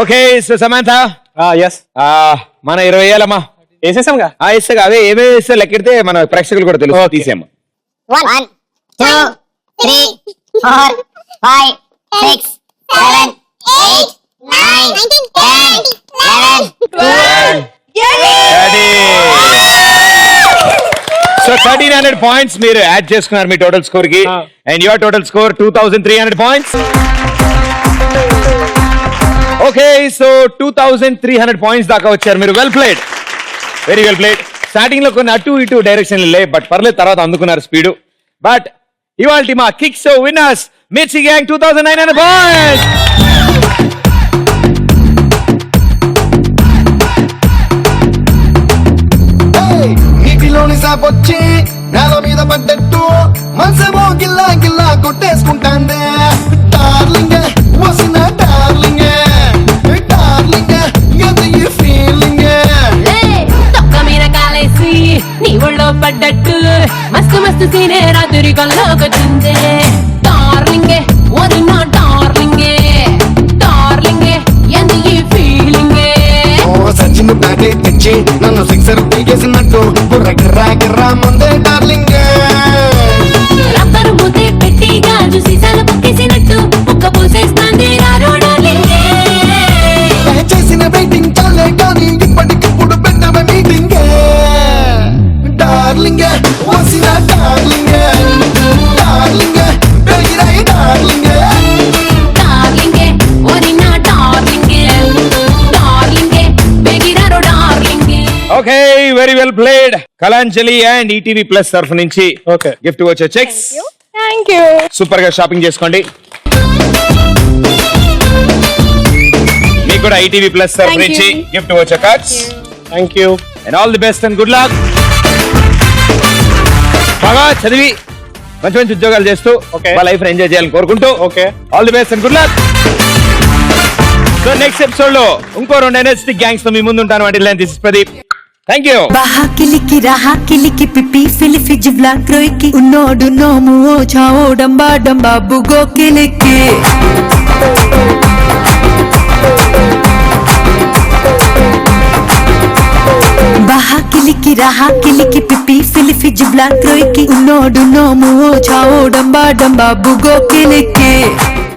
Okay, so Samantha yes మన 20 వేయాలమ్మా వేసేసాంగా. వేస్తే అవే ఏమేమి వేస్తే లెక్కెడితే మన ప్రేక్షకులు కూడా తెలుసు. తీసేమ్మా. 1, 2, 3, 4, 5, 6, 7, 8, 9, 10, 11, 12. So 13 900 points మీరు add చేసుకున్నారు మీ టోటల్ స్కోర్ కి. And your total score 2300 points. Okay, so 2300 points దాకా వచ్చారు మీరు. Well played, very well played. Starting లో కొన్ని అటు ఇటు డైరెక్షన్ లే, బట్ పర్లేదు, తర్వాత అందుకున్నారు స్పీడ్. బట్ ఇవాల్టి మా కిక్ షో విన్నర్స్ మిర్చి గ్యాంగ్ 2900 పాయింట్స్. నీటిలోని సాపొచ్చి నేల మీద పడ్డట్టు మనసేమో గిల్లా గిల్లా కొట్టేసుకుంటాందే. డార్లింగ్ వసిన డార్లింగ్ డార్లింగ్ ఎంత ఈ ఫీలింగ్. తొక్క మీద కాలేసి నీ ఒళ్ళో పడ్డట్టు మస్తు మస్తు సీనే రాత్రి కల్లోకొచ్చిందే. డార్లింగ్ వదిన డార్లింగ్ డార్లింగ్ ఎంత ఈ ఫీలింగ్. సచిన్ బ్యాటే తెచ్చి నన్ను సిక్సర్ పీకేసినట్టు బుర్ర గిర్రా గిర్రా ముందే డార్లింగ్. రబ్బరు మూతే పెట్టి గాజు సీసాలు పక్కేసినట్టు ముక్క పూసేస్తాంది రారో డార్లింగ్. చేసిన వెయిటింగ్ చాలే కానీ ఇప్పటికిప్పుడు పెట్టవ మీటింగ్. డార్లింగ్ వసిన డార్లింగ్ డార్లింగ్ పెరిగిరాయి డార్లింగ్ డార్లింగ్ వదిన డార్లింగ్ డార్లింగ్ బెగిరారో darling. Okay, very well played. Kalanjali and ETV plus తరఫు నుంచి గిఫ్ట్ వచ్చే చెక్స్. Thank you. సూపర్ గా షాపింగ్ చేసుకోండి. మీకు కూడా ఈటీవీ ప్లస్ తరఫు Thank నుంచి you. గిఫ్ట్ వచ్చే cards. Thank you. And all the best and good luck. బాగా చదివి మంచి మంచి ఉద్యోగాలు చేస్తూ మా లైఫ్ ఎంజాయ్ చేయాలని కోరుకుంటూ all the best and good luck. So next episode లో ఇంకో 2 ఎనర్జెటిక్ గ్యాంగ్స్ తో మీ ముందు ఉంటాను. అంటే this is Pradeep. Thank you. బాహా కిలికి రాహా కిలికి పిపి ఫిలిఫి జివ్లా క్రోయికి ఉన్నోడు నోము ఓ చావో డంబా డంబా బుగో కిలికి. బాహా కిలికి రాహా కిలికి పిపి ఫిలిఫి జివ్లా క్రోయికి ఉన్నోడు నోము ఓ చావో డంబా డంబా బుగో కిలికి.